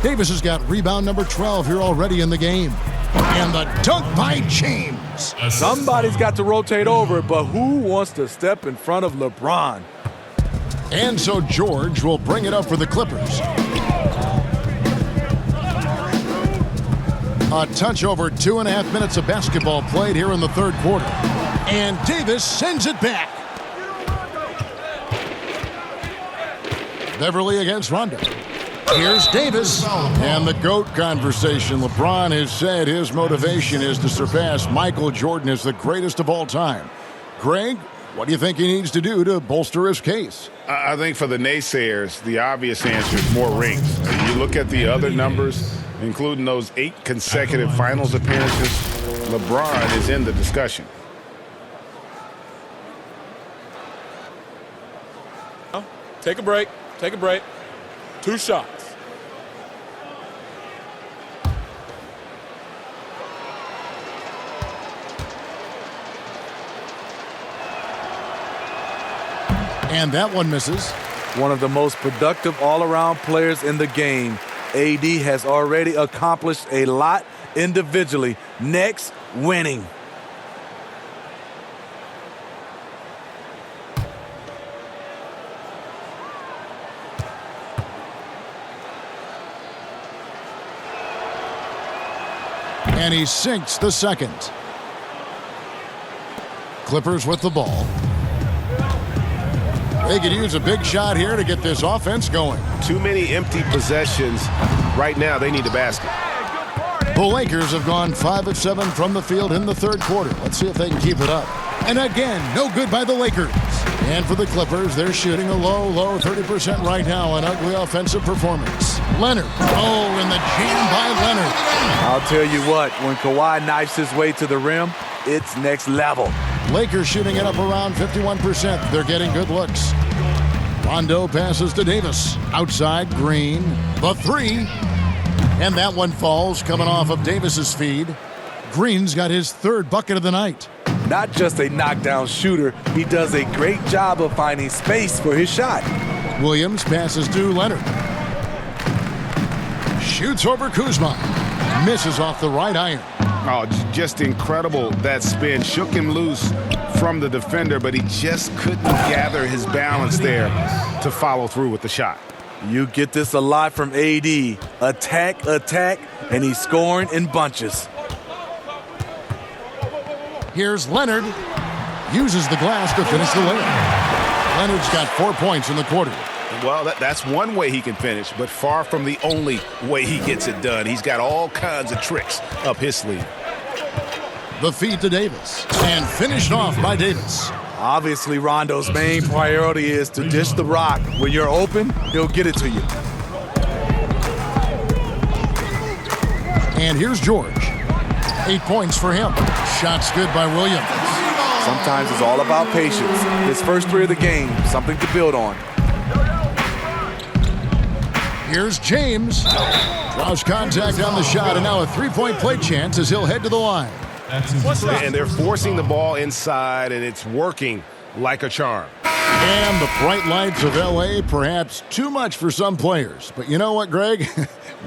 Davis has got rebound number 12 here already in the game. And the dunk by James. Somebody's got to rotate over, but who wants to step in front of LeBron? And so George will bring it up for the Clippers. A touch over 2.5 minutes of basketball played here in the third quarter. And Davis sends it back. Beverly against Rondo. Here's Davis. And the GOAT conversation. LeBron has said his motivation is to surpass Michael Jordan as the greatest of all time. Greg, what do you think he needs to do to bolster his case? I think for the naysayers, the obvious answer is more rings. You look at the other numbers, including those 8 consecutive finals appearances, LeBron is in the discussion. Take a break. Take a break. 2 shots. And that one misses. One of the most productive all-around players in the game. AD has already accomplished a lot individually. Next, winning. And he sinks the second. Clippers with the ball. They could use a big shot here to get this offense going. Too many empty possessions. Right now, they need a basket. The Lakers have gone 5 of 7 from the field in the third quarter. Let's see if they can keep it up. And again, no good by the Lakers. And for the Clippers, they're shooting a low 30% right now. An ugly offensive performance. Leonard. Oh, and the jam by Leonard. I'll tell you what, when Kawhi knifes his way to the rim, it's next level. Lakers shooting it up around 51%. They're getting good looks. Rondo passes to Davis. Outside, Green. The three. And that one falls coming off of Davis's feed. Green's got his third bucket of the night. Not just a knockdown shooter, he does a great job of finding space for his shot. Williams passes to Leonard. Shoots over Kuzma. Misses off the right iron. Oh, just incredible. That spin shook him loose from the defender, but he just couldn't gather his balance there to follow through with the shot. You get this a lot from AD. Attack, attack, and he's scoring in bunches. Here's Leonard. Uses the glass to finish the layup. Leonard's got 4 points in the quarter. Well, that's one way he can finish, but far from the only way he gets it done. He's got all kinds of tricks up his sleeve. The feed to Davis. And finished off by Davis. Obviously, Rondo's main priority is to dish the rock. When you're open, he'll get it to you. And here's George. 8 points for him. Shots good by Williams. Sometimes it's all about patience. His first three of the game, something to build on. Here's James. Draws contact on the shot, and now a three-point play chance as he'll head to the line. And they're forcing the ball inside, and it's working like a charm. And the bright lights of L.A., perhaps too much for some players. But you know what, Greg?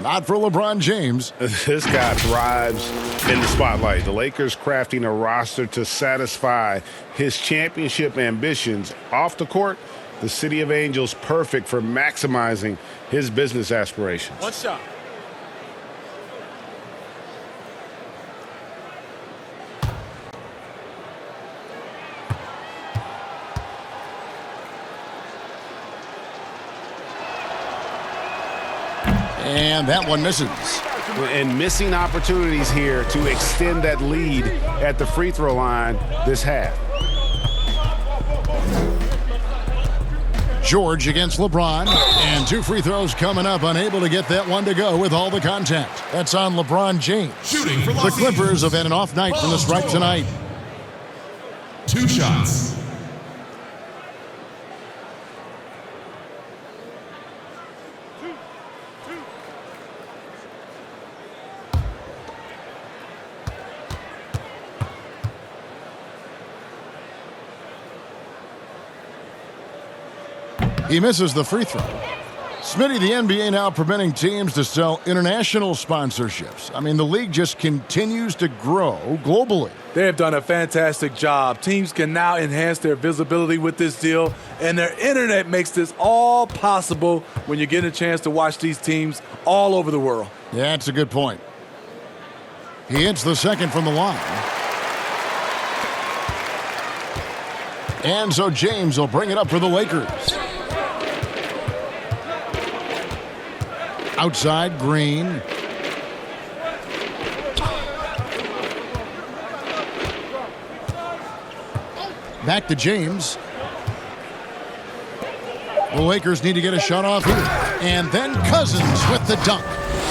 Not for LeBron James. This guy thrives in the spotlight. The Lakers crafting a roster to satisfy his championship ambitions. Off the court, the City of Angels perfect for maximizing his business aspirations. One shot. And that one misses. And missing opportunities here to extend that lead at the free throw line this half. George against LeBron. And 2 free throws coming up, unable to get that one to go with all the contact. That's on LeBron James. Shooting for The Clippers have had an off night from the stripe tonight. 2 shots. He misses the free throw. Smitty, the NBA now preventing teams to sell international sponsorships. I mean, the league just continues to grow globally. They have done a fantastic job. Teams can now enhance their visibility with this deal, and their internet makes this all possible when you get a chance to watch these teams all over the world. Yeah, that's a good point. He hits the second from the line. And so James will bring it up for the Lakers. Outside, Green. Back to James. The Lakers need to get a shot off here. And then Cousins with the dunk.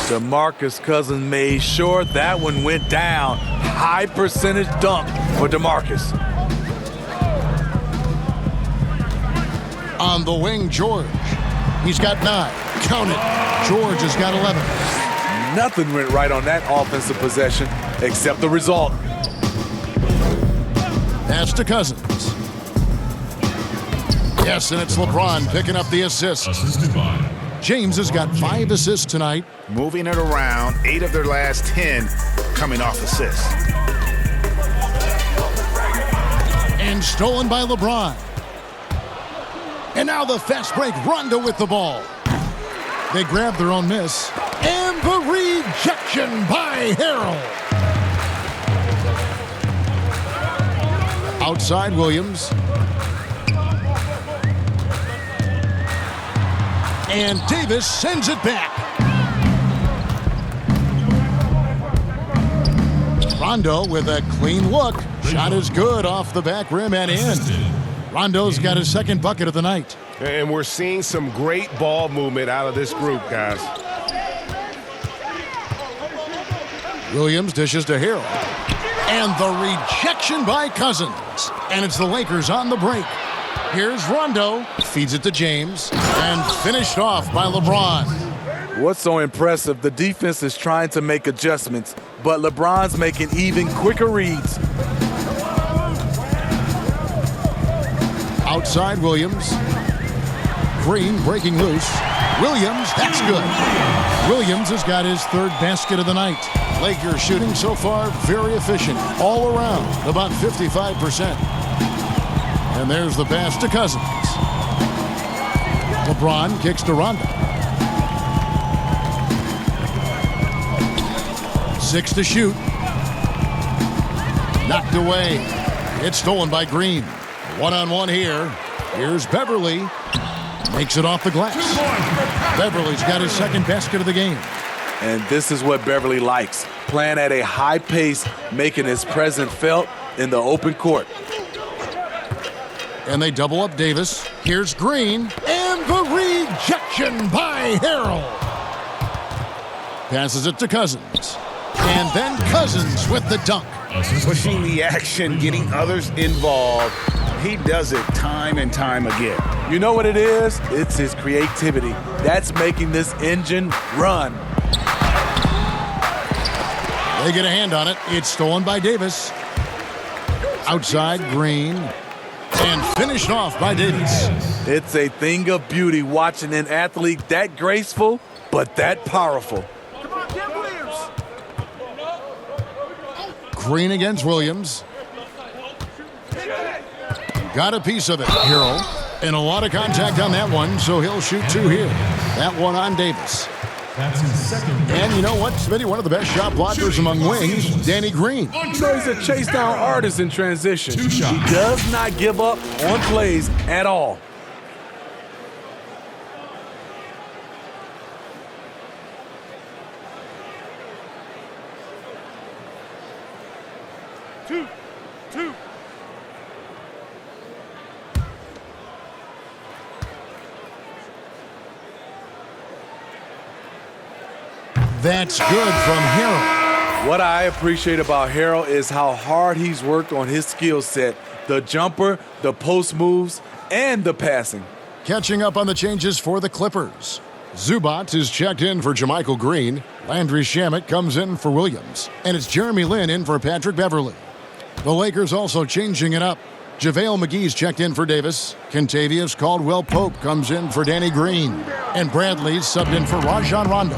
DeMarcus Cousins made sure that one went down. High percentage dunk for DeMarcus. On the wing, George. He's got 9. Count it. George has got 11. Nothing went right on that offensive possession except the result. That's to Cousins. Yes, and it's LeBron picking up the assist. James has got 5 assists tonight. Moving it around, 8 of their last 10 coming off assists. And stolen by LeBron. And now the fast break, Rondo with the ball. They grab their own miss. And the rejection by Harrell. Outside Williams. And Davis sends it back. Rondo with a clean look. Shot is good off the back rim and in. Rondo's got his second bucket of the night. And we're seeing some great ball movement out of this group, guys. Williams dishes to Harrell. And the rejection by Cousins. And it's the Lakers on the break. Here's Rondo. Feeds it to James. And finished off by LeBron. What's so impressive, the defense is trying to make adjustments, but LeBron's making even quicker reads. Outside Williams. Green breaking loose. Williams, that's good. Williams has got his third basket of the night. Lakers shooting so far very efficient. All around, about 55%. And there's the pass to Cousins. LeBron kicks to Rondo. 6 to shoot. Knocked away. It's stolen by Green. One-on-one here. Here's Beverly. Makes it off the glass. Beverly's got his second basket of the game. And this is what Beverly likes. Playing at a high pace, making his presence felt in the open court. And they double up Davis. Here's Green. And the rejection by Harrell. Passes it to Cousins. And then Cousins with the dunk. Pushing the action, getting others involved. He does it time and time again. You know what it is? It's his creativity. That's making this engine run. They get a hand on it. It's stolen by Davis. Outside, Green. And finished off by Davis. It's a thing of beauty watching an athlete that graceful, but that powerful. Green against Williams. Got a piece of it, Harrell. And a lot of contact on that one, so he'll shoot 2 here. That one on Davis. That's his second. And you know what, Smitty? One of the best shot blockers among wings, Danny Green. You know, he's a chase down artist in transition. 2 shots. He does not give up on plays at all. Two. That's good from Harrell. What I appreciate about Harrell is how hard he's worked on his skill set. The jumper, the post moves, and the passing. Catching up on the changes for the Clippers. Zubac is checked in for JaMychal Green. Landry Shamet comes in for Williams. And it's Jeremy Lin in for Patrick Beverly. The Lakers also changing it up. JaVale McGee's checked in for Davis. Kentavious Caldwell-Pope comes in for Danny Green. And Bradley's subbed in for Rajon Rondo.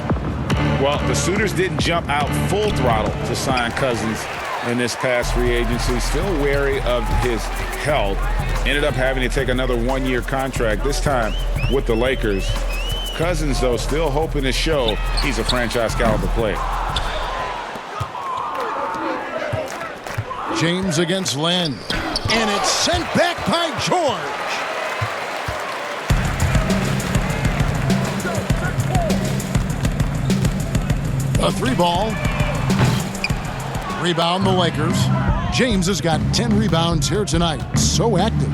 Well, the suitors didn't jump out full throttle to sign Cousins in this past free agency. Still wary of his health. Ended up having to take another 1-year contract, this time with the Lakers. Cousins, though, still hoping to show he's a franchise caliber player. James against Len. And it's sent back by George. A 3-ball. Rebound the Lakers. James has got 10 rebounds here tonight. So active.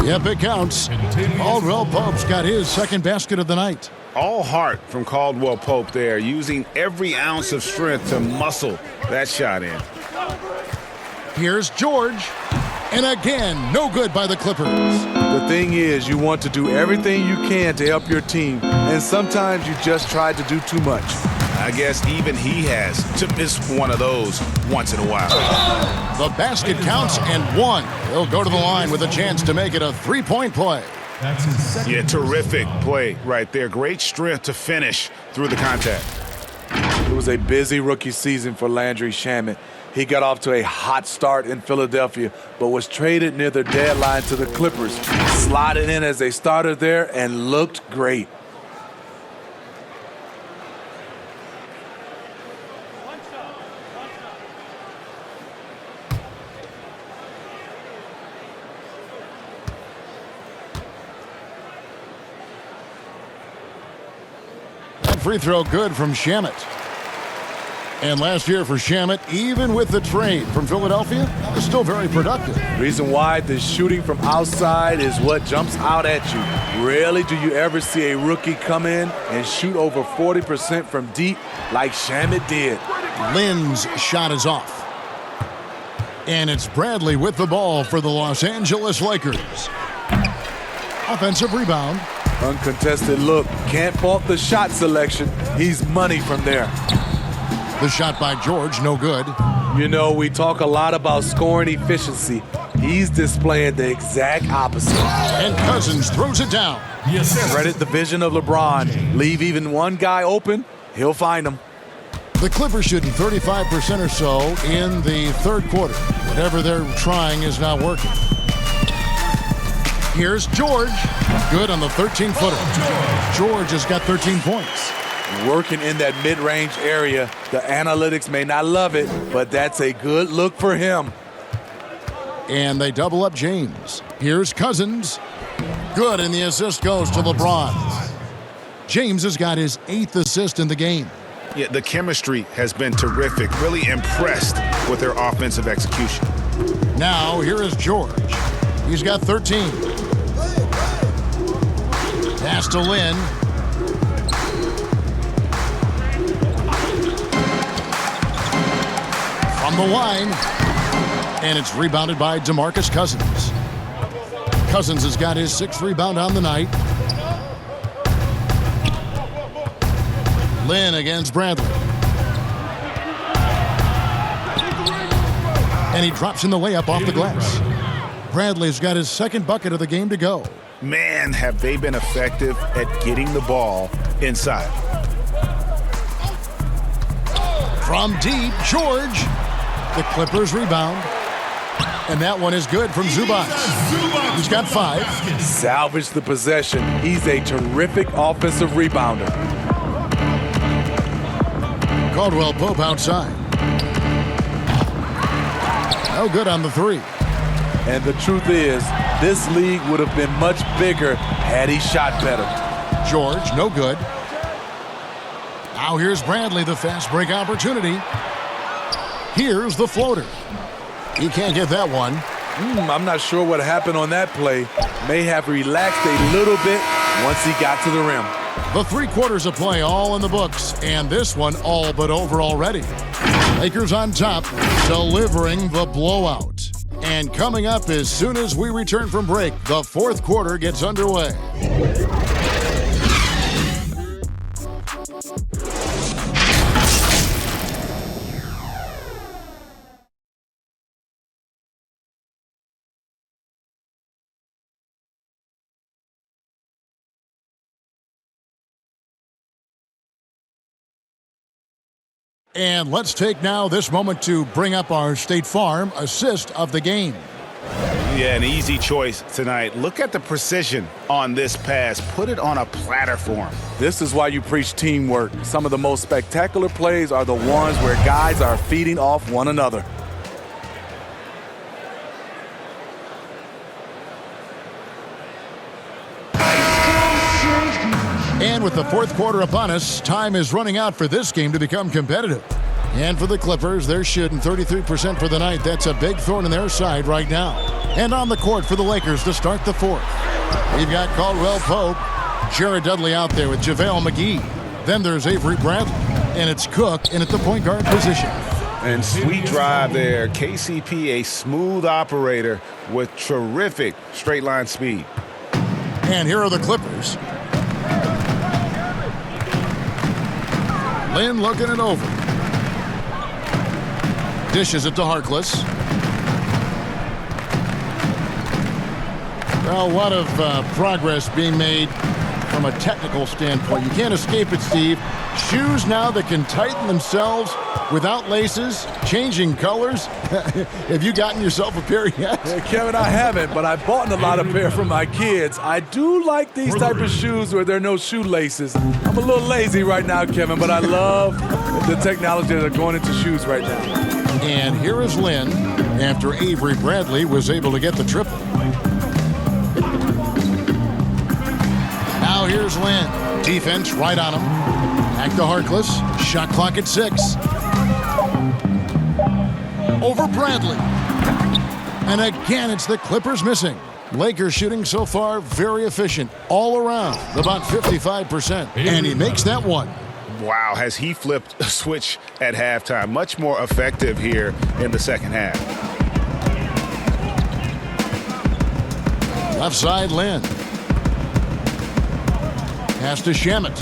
Yep, it counts. Caldwell-Pope's got his second basket of the night. All heart from Caldwell-Pope there, using every ounce of strength to muscle that shot in. Here's George. And again, no good by the Clippers. The thing is, you want to do everything you can to help your team, and sometimes you just try to do too much. I guess even he has to miss one of those once in a while. The basket counts and 1. He'll go to the line with a chance to make it a 3-point play. That's his second. Yeah, terrific play right there. Great strength to finish through the contact. It was a busy rookie season for Landry Shamet. He got off to a hot start in Philadelphia, but was traded near the deadline to the Clippers. Slotted in as a starter there and looked great. Free throw good from Shamet. And last year for Shamet, even with the trade from Philadelphia, was still very productive. Reason why the shooting from outside is what jumps out at you. Rarely do you ever see a rookie come in and shoot over 40% from deep like Shamet did. Lin's shot is off. And it's Bradley with the ball for the Los Angeles Lakers. Offensive rebound. Uncontested look. Can't fault the shot selection. He's money from there. The shot by George, no good. You know, we talk a lot about scoring efficiency. He's displaying the exact opposite. And Cousins throws it down. Credit the vision of LeBron. Leave even one guy open, he'll find him. The Clippers shooting 35% or so in the third quarter. Whatever they're trying is not working. Here's George. Good on the 13-footer. George has got 13 points. Working in that mid-range area. The analytics may not love it, but that's a good look for him. And they double up James. Here's Cousins. Good, and the assist goes to LeBron. James has got his 8th assist in the game. Yeah, the chemistry has been terrific. Really impressed with their offensive execution. Now, here is George. He's got 13. Pass to Lynn. From the line. And it's rebounded by DeMarcus Cousins. Cousins has got his 6th rebound on the night. Lynn against Bradley. And he drops in the layup off the glass. Bradley's got his 2nd bucket of the game to go. Man, have they been effective at getting the ball inside. From deep, George. The Clippers rebound. And that one is good from Zubac. He's got 5. Salvage the possession. He's a terrific offensive rebounder. Caldwell Pope outside. No good on the 3. And the truth is, this league would have been much bigger had he shot better. George, no good. Now here's Bradley, the fast break opportunity. Here's the floater. He can't get that one. I'm not sure what happened on that play. May have relaxed a little bit once he got to the rim. The 3 quarters of play all in the books, and this one all but over already. Lakers on top, delivering the blowout. And coming up as soon as we return from break, the 4th quarter gets underway. And let's take now this moment to bring up our State Farm assist of the game. Yeah, an easy choice tonight. Look at the precision on this pass. Put it on a platter for him. This is why you preach teamwork. Some of the most spectacular plays are the ones where guys are feeding off one another. And with the 4th quarter upon us, time is running out for this game to become competitive. And for the Clippers, they're shooting 33% for the night. That's a big thorn in their side right now. And on the court for the Lakers to start the 4th. We've got Caldwell Pope, Jared Dudley out there with JaVale McGee. Then there's Avery Bradley, and it's Cook in at the point guard position. And sweet drive there. KCP, a smooth operator with terrific straight line speed. And here are the Clippers. Lynn looking it over. Dishes it to Harkless. Well, a lot of progress being made from a technical standpoint. You can't escape it, Steve. Shoes now that can tighten themselves without laces, changing colors. Have you gotten yourself a pair yet? Yeah, Kevin, I haven't, but I bought a lot of pair for my kids. I do like these type of shoes where there are no shoelaces. I'm a little lazy right now, Kevin, but I love the technology that are going into shoes right now. And here is Lynn after Avery Bradley was able to get the triple. Now here's Lynn. Defense right on him. Back to Harkless. Shot clock at 6. Over Bradley. And again, it's the Clippers missing. Lakers shooting so far very efficient all around, about 55%. And he makes that one. Wow, has he flipped a switch at halftime. Much more effective here in the second half. Left side, Lynn. Pass to Shamet.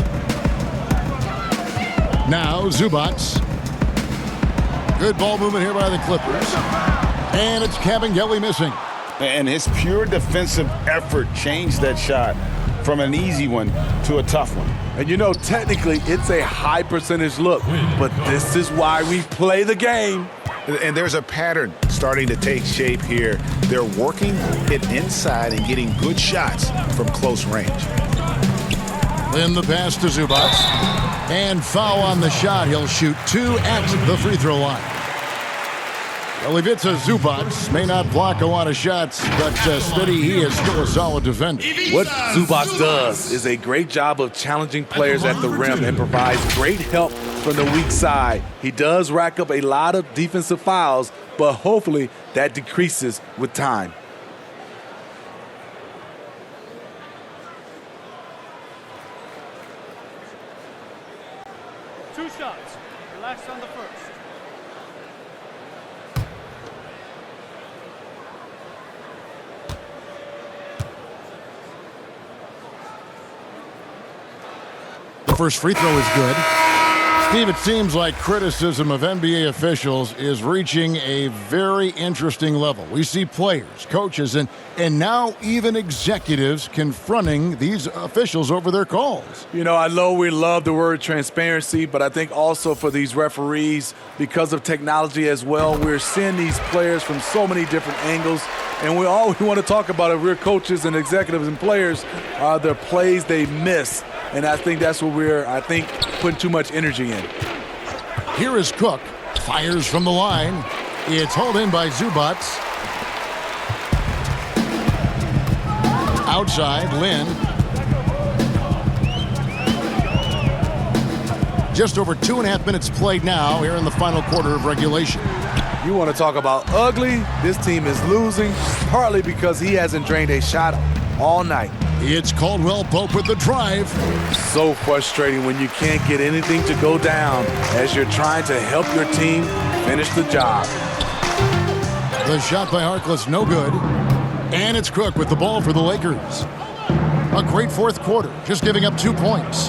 Now Zubats. Good ball movement here by the Clippers. And it's Kabengele missing. And his pure defensive effort changed that shot from an easy one to a tough one. And you know, technically, it's a high percentage look, but this is why we play the game. And there's a pattern starting to take shape here. They're working it inside and getting good shots from close range. Then the pass to Zubats. And foul on the shot. He'll shoot 2 at the free throw line. Well, Ivica Zubats may not block a lot of shots, but steady, he is still a solid defender. What Zubats does is a great job of challenging players at the rim and provides great help from the weak side. He does rack up a lot of defensive fouls, but hopefully that decreases with time. Two shots. Relax on the first. The first free throw is good. Steve, it seems like criticism of NBA officials is reaching a very interesting level. We see players, coaches, and now even executives confronting these officials over their calls. You know, I know we love the word transparency, but I think also for these referees, because of technology as well, we're seeing these players from so many different angles. And all we want to talk about if we're coaches and executives and players are the plays they miss. And I think that's what we're, putting too much energy in. Here is Cook. Fires from the line. It's hauled in by Zubats. Outside, Lin. Just over 2.5 minutes played now here in the final quarter of regulation. You want to talk about ugly? This team is losing, partly because he hasn't drained a shot all night. It's Caldwell Pope with the drive. So frustrating when you can't get anything to go down as you're trying to help your team finish the job. The shot by Harkless, no good. And it's Cook with the ball for the Lakers. A great fourth quarter, just giving up 2 points.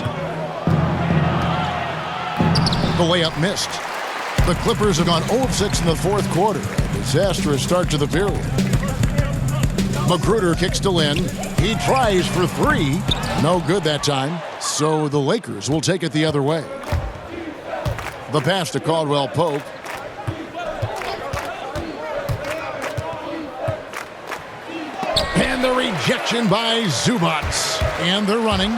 The layup missed. The Clippers have gone 0 of 6 in the fourth quarter. A disastrous start to the period. Magruder kicks to Lin. He tries for 3. No good that time. So the Lakers will take it the other way. The pass to Caldwell Pope. And the rejection by Zubats. And they're running.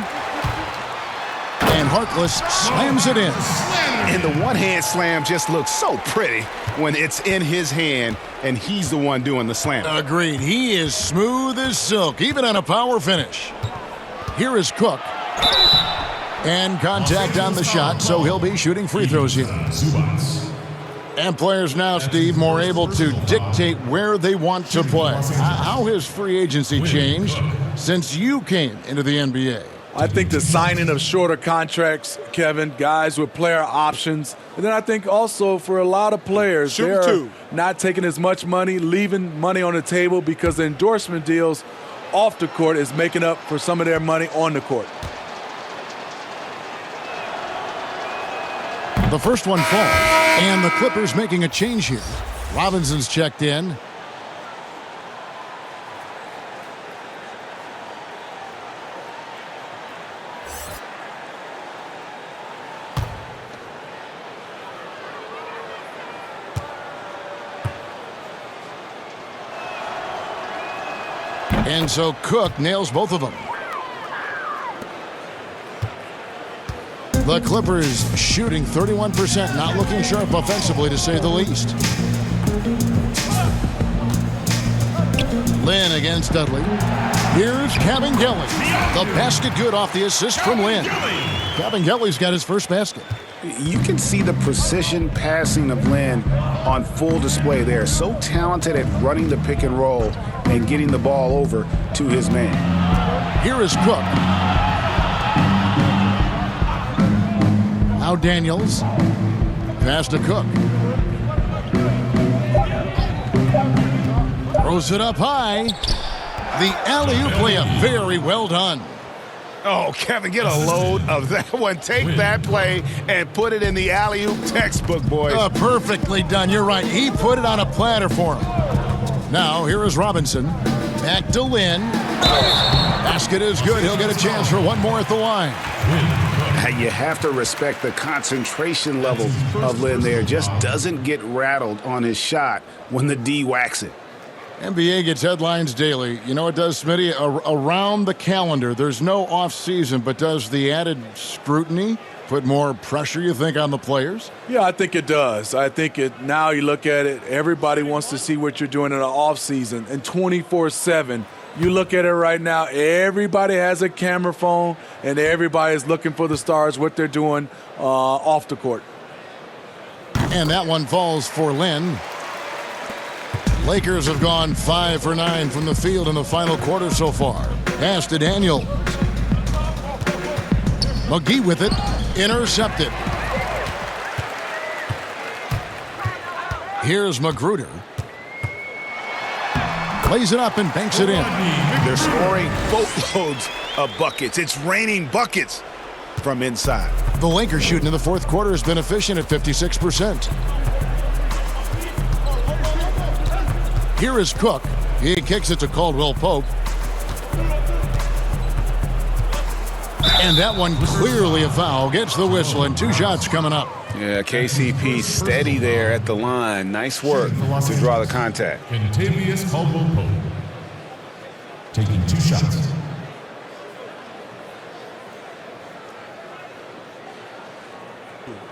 And Harkless slams it in. And the one-hand slam just looks so pretty when it's in his hand and he's the one doing the slam. Agreed. He is smooth as silk, even on a power finish. Here is Cook. And contact on the shot, so he'll be shooting free throws here. And players now, Steve, more able to dictate where they want to play. How has free agency changed since you came into the NBA? I think the signing of shorter contracts, Kevin, guys with player options. And then I think also for a lot of players, they're not taking as much money, leaving money on the table because the endorsement deals off the court is making up for some of their money on the court. The first one falls, and the Clippers making a change here. Robinson's checked in. And so Cook nails both of them. The Clippers shooting 31%, not looking sharp offensively to say the least. Lin against Dudley. Here's Kabengele. The basket good off the assist from Lin. Kabengele's got his first basket. You can see the precision passing of Lin on full display there. So talented at running the pick and roll and getting the ball over to his man. Here is Cook. Now Daniels. Pass to Cook. Throws it up high. The alley-oop layup, very well done. Oh, Kevin, get a load of that one. Take that play and put it in the alley-oop textbook, boys. Perfectly done. You're right. He put it on a platter for him. Now, here is Robinson. Back to Lynn. Basket is good. He'll get a chance for one more at the line. You have to respect the concentration level of Lynn there. Just doesn't get rattled on his shot when the D whacks it. NBA gets headlines daily. You know it does, Smitty? Around the calendar, there's no off-season, but does the added scrutiny put more pressure, you think, on the players? Yeah, I think it does. I think now you look at it, everybody wants to see what you're doing in the off-season. And 24/7, you look at it right now, everybody has a camera phone, and everybody is looking for the stars, what they're doing off the court. And that one falls for Lynn. Lakers have gone 5 for 9 from the field in the final quarter so far. Pass to Daniel. McGee with it. Intercepted. Here's Magruder. Plays it up and banks it in. They're scoring boatloads of buckets. It's raining buckets from inside. The Lakers shooting in the fourth quarter has been efficient at 56%. Here is Cook. He kicks it to Caldwell Pope. And that one clearly a foul. Gets the whistle and 2 shots coming up. Yeah, KCP steady there at the line. Nice work to draw the contact. Kentavious Caldwell-Pope taking 2 shots.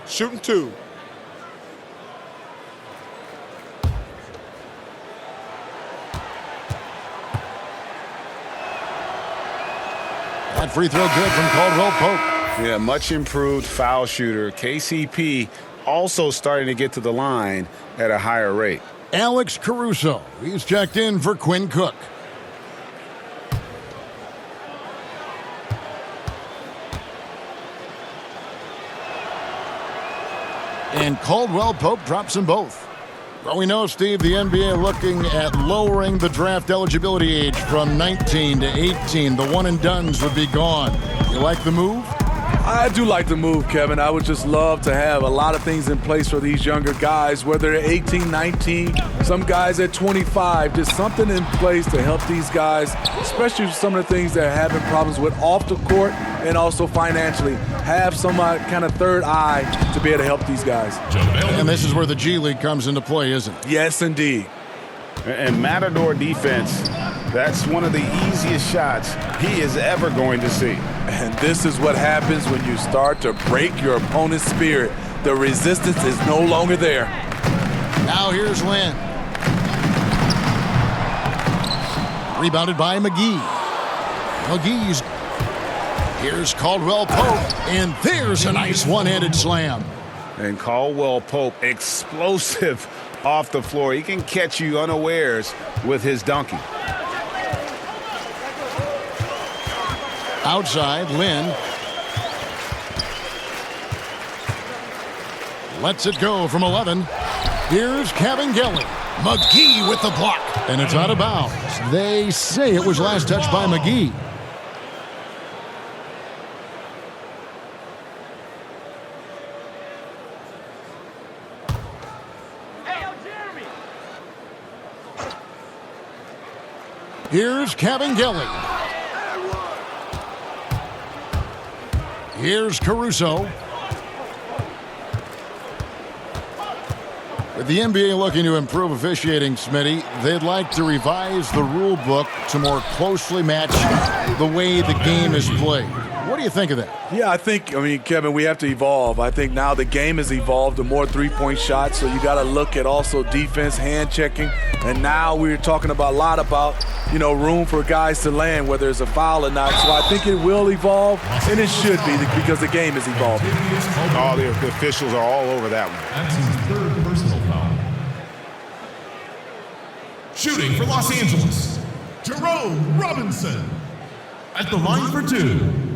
Shooting 2. That free throw good from Caldwell Pope. Yeah, much improved foul shooter. KCP also starting to get to the line at a higher rate. Alex Caruso. He's checked in for Quinn Cook. And Caldwell Pope drops them both. Well, we know, Steve, the NBA looking at lowering the draft eligibility age from 19 to 18. The one-and-dones would be gone. You like the move? I do like the move, Kevin. I would just love to have a lot of things in place for these younger guys, whether they're 18, 19, some guys at 25, just something in place to help these guys, especially some of the things they're having problems with off the court and also financially. Have some kind of third eye to be able to help these guys. And this is where the G League comes into play, isn't it? Yes, indeed. And Matador defense, that's one of the easiest shots he is ever going to see. And this is what happens when you start to break your opponent's spirit. The resistance is no longer there. Now here's Lynn. Rebounded by McGee. McGee's. Here's Caldwell Pope. And there's a nice one-handed slam. And Caldwell Pope, explosive off the floor. He can catch you unawares with his dunking. Outside, Lynn. Lets it go from 11. Here's Kevin Gelly. McGee with the block. And it's out of bounds. They say it was last touched by McGee. Here's Kevin Gelly. Here's Caruso. With the NBA looking to improve officiating, Smitty, they'd like to revise the rule book to more closely match the way the game is played. What do you think of that? Yeah, Kevin, we have to evolve. I think now the game has evolved to more three-point shots, so you got to look at also defense, hand checking, and now we're talking about a lot about, room for guys to land, whether it's a foul or not. So I think it will evolve, and it should be because the game is evolving. All the officials are all over that one. That's his 3rd personal foul. Shooting for Los Angeles, Jerome Robinson. At the line for 2.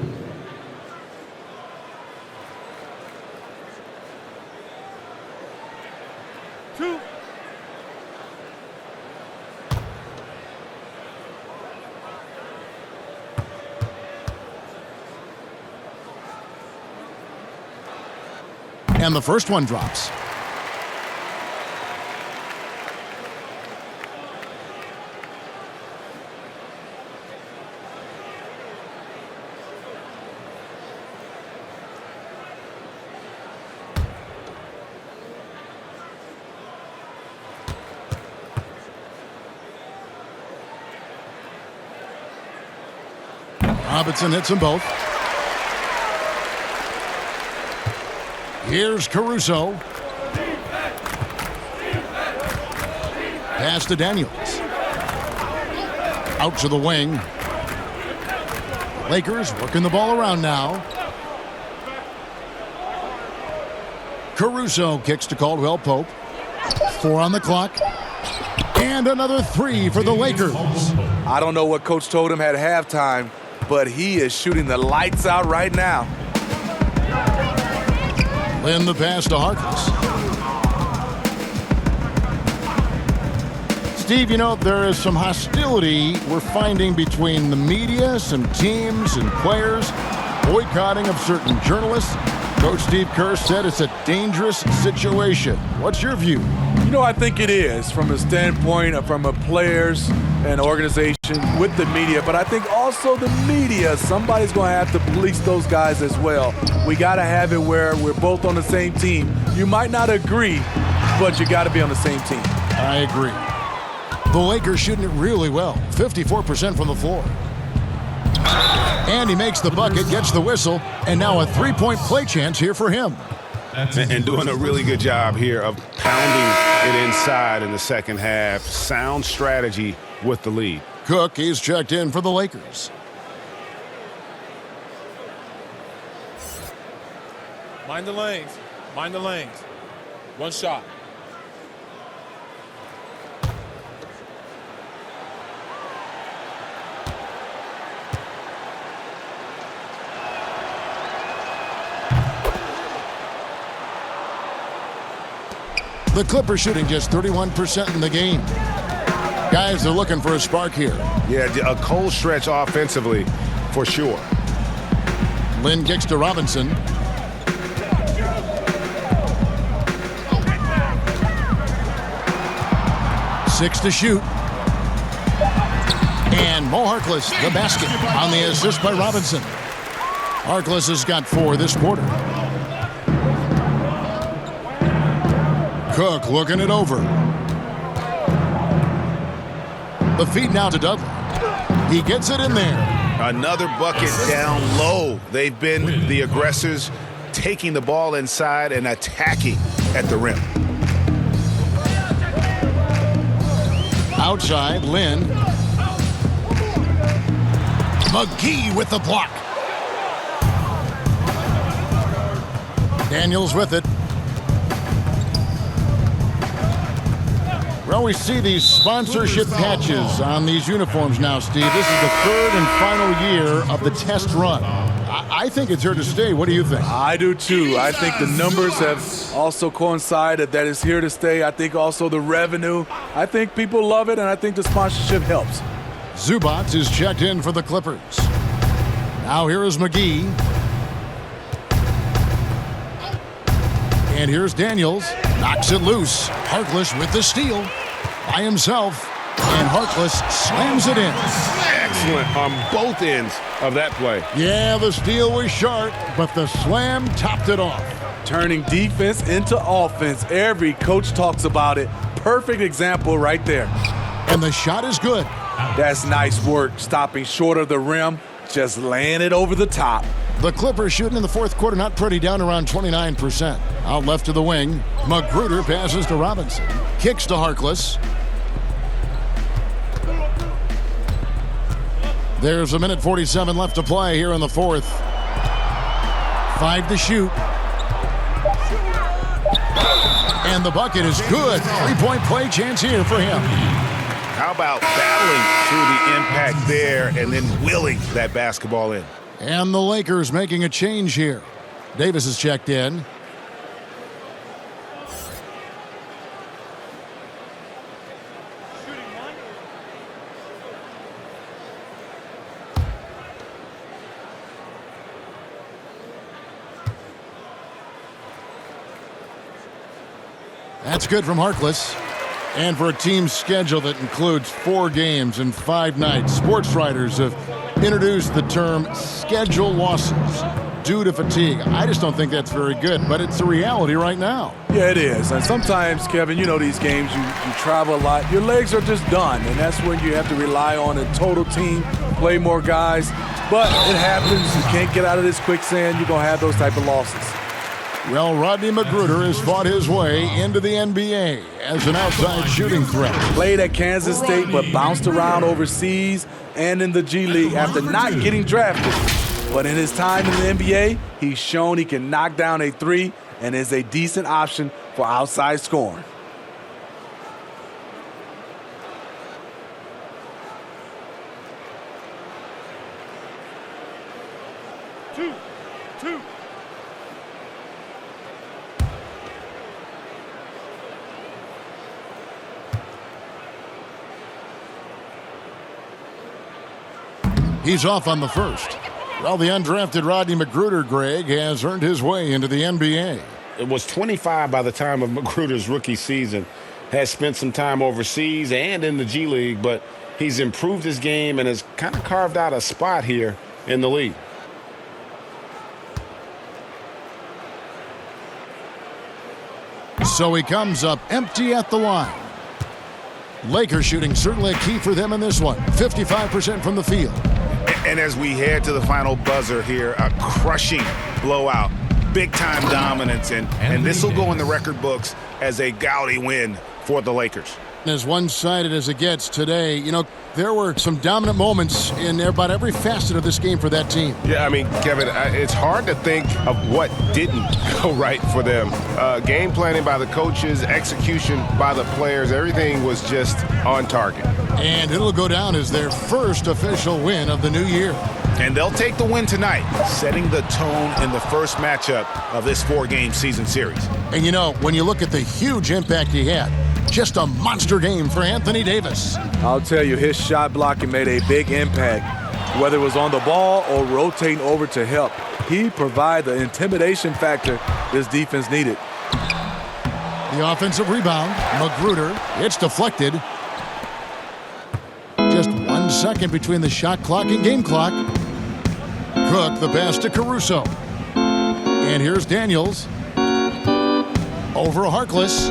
And the first one drops. Robinson hits them both. Here's Caruso. Pass to Daniels. Out to the wing. Lakers working the ball around now. Caruso kicks to Caldwell Pope. 4 on the clock. And another 3 for the Lakers. I don't know what Coach told him at halftime, but he is shooting the lights out right now. Lynn the pass to Harkless. Steve, you know, there is some hostility we're finding between the media, some teams and players, boycotting of certain journalists. Coach Steve Kerr said it's a dangerous situation. What's your view? You know, I think it is from a standpoint of from a players and organization with the media, but I think also the media, somebody's going to have to police those guys as well. We got to have it where we're both on the same team. You might not agree, but you got to be on the same team. I agree. The Lakers shooting it really well, 54% from the floor. And he makes the bucket, gets the whistle, and now a three-point play chance here for him. And doing a really good job here of pounding it inside in the second half. Sound strategy with the lead. Cook is checked in for the Lakers. Mind the lanes. Mind the lanes. One shot. The Clippers shooting just 31% in the game. Guys are looking for a spark here. Yeah, a cold stretch offensively for sure. Lynn kicks to Robinson. Six to shoot. And Mo Harkless, the basket on the assist by Robinson. Harkless has got 4 this quarter. Cook looking it over. The feed now to Dudley. He gets it in there. Another bucket down low. They've been the aggressors, taking the ball inside and attacking at the rim. Outside, Lynn. McGee with the block. Daniels with it. Well, we see these sponsorship patches on these uniforms now, Steve. This is the 3rd and final year of the test run. I think it's here to stay. What do you think? I do too. I think the numbers have also coincided that it's here to stay. I think also the revenue. I think people love it, and I think the sponsorship helps. Zubac is checked in for the Clippers. Now here is McGee. And here's Daniels. Knocks it loose. Harkless with the steal by himself. And Harkless slams it in. Excellent on both ends of that play. Yeah, the steal was sharp, but the slam topped it off. Turning defense into offense. Every coach talks about it. Perfect example right there. And the shot is good. That's nice work. Stopping short of the rim. Just laying it over the top. The Clippers shooting in the fourth quarter, not pretty, down around 29%. Out left to the wing. Magruder passes to Robinson. Kicks to Harkless. There's a minute 47 left to play here in the fourth. 5 to shoot. And the bucket is good. 3-point play chance here for him. How about battling through the impact there and then willing that basketball in? And the Lakers making a change here. Davis is checked in. That's good from Harkless. And for a team schedule that includes 4 games and 5 nights, sports writers have introduced the term schedule losses due to fatigue. I just don't think that's very good, but it's a reality right now. Yeah, it is. And sometimes, Kevin, you know these games, you travel a lot. Your legs are just done, and that's when you have to rely on a total team, play more guys. But it happens. You can't get out of this quicksand. You're going to have those type of losses. Well, Rodney McGruder has fought his way into the NBA as an outside shooting threat. Played at Kansas State, but bounced around overseas and in the G League after not getting drafted. But in his time in the NBA, he's shown he can knock down a 3 and is a decent option for outside scoring. Two. He's off on the first. Well, the undrafted Rodney McGruder, Greg, has earned his way into the NBA. It was 25 by the time of McGruder's rookie season. Has spent some time overseas and in the G League, but he's improved his game and has kind of carved out a spot here in the league. So he comes up empty at the line. Lakers shooting certainly a key for them in this one. 55% from the field. And as we head to the final buzzer here, a crushing blowout, big-time dominance, and this will go in the record books as a gaudy win for the Lakers. As one-sided as it gets today, you know, there were some dominant moments in about every facet of this game for that team. Yeah, I mean, Kevin, it's hard to think of what didn't go right for them. Game planning by the coaches, execution by the players, everything was just on target. And it'll go down as their first official win of the new year. And they'll take the win tonight, setting the tone in the first matchup of this 4-game season series. And you know, when you look at the huge impact he had, just a monster game for Anthony Davis. I'll tell you, his shot blocking made a big impact. Whether it was on the ball or rotating over to help, he provided the intimidation factor this defense needed. The offensive rebound, McGruder, it's deflected. Just 1 second between the shot clock and game clock. Cook, the pass to Caruso. And here's Daniels. Over Harkless.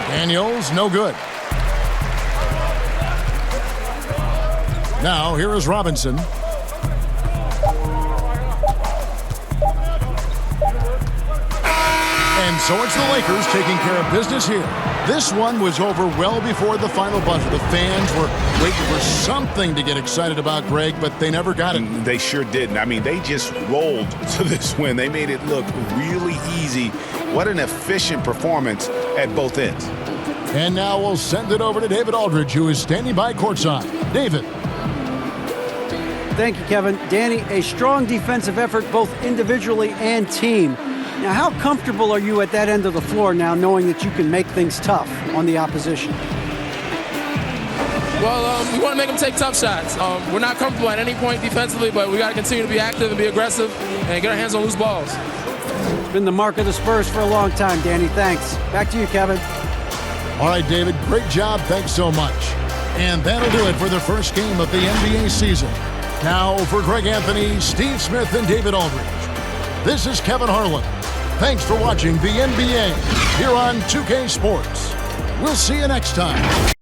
Daniels, no good. Now, here is Robinson. And so it's the Lakers taking care of business here. This one was over well before the final buzzer. The fans were waiting for something to get excited about, Greg, but they never got it. They sure didn't. I mean, they just rolled to this win. They made it look really easy. What an efficient performance at both ends. And now we'll send it over to David Aldridge, who is standing by courtside. David. Thank you, Kevin. Danny, a strong defensive effort both individually and team. Now, how comfortable are you at that end of the floor now, knowing that you can make things tough on the opposition? Well, we want to make them take tough shots. We're not comfortable at any point defensively, but we got to continue to be active and be aggressive and get our hands on loose balls. It's been the mark of the Spurs for a long time, Danny. Thanks. Back to you, Kevin. All right, David, great job. Thanks so much. And that'll do it for the first game of the NBA season. Now for Greg Anthony, Steve Smith, and David Aldridge. This is Kevin Harlan. Thanks for watching the NBA here on 2K Sports. We'll see you next time.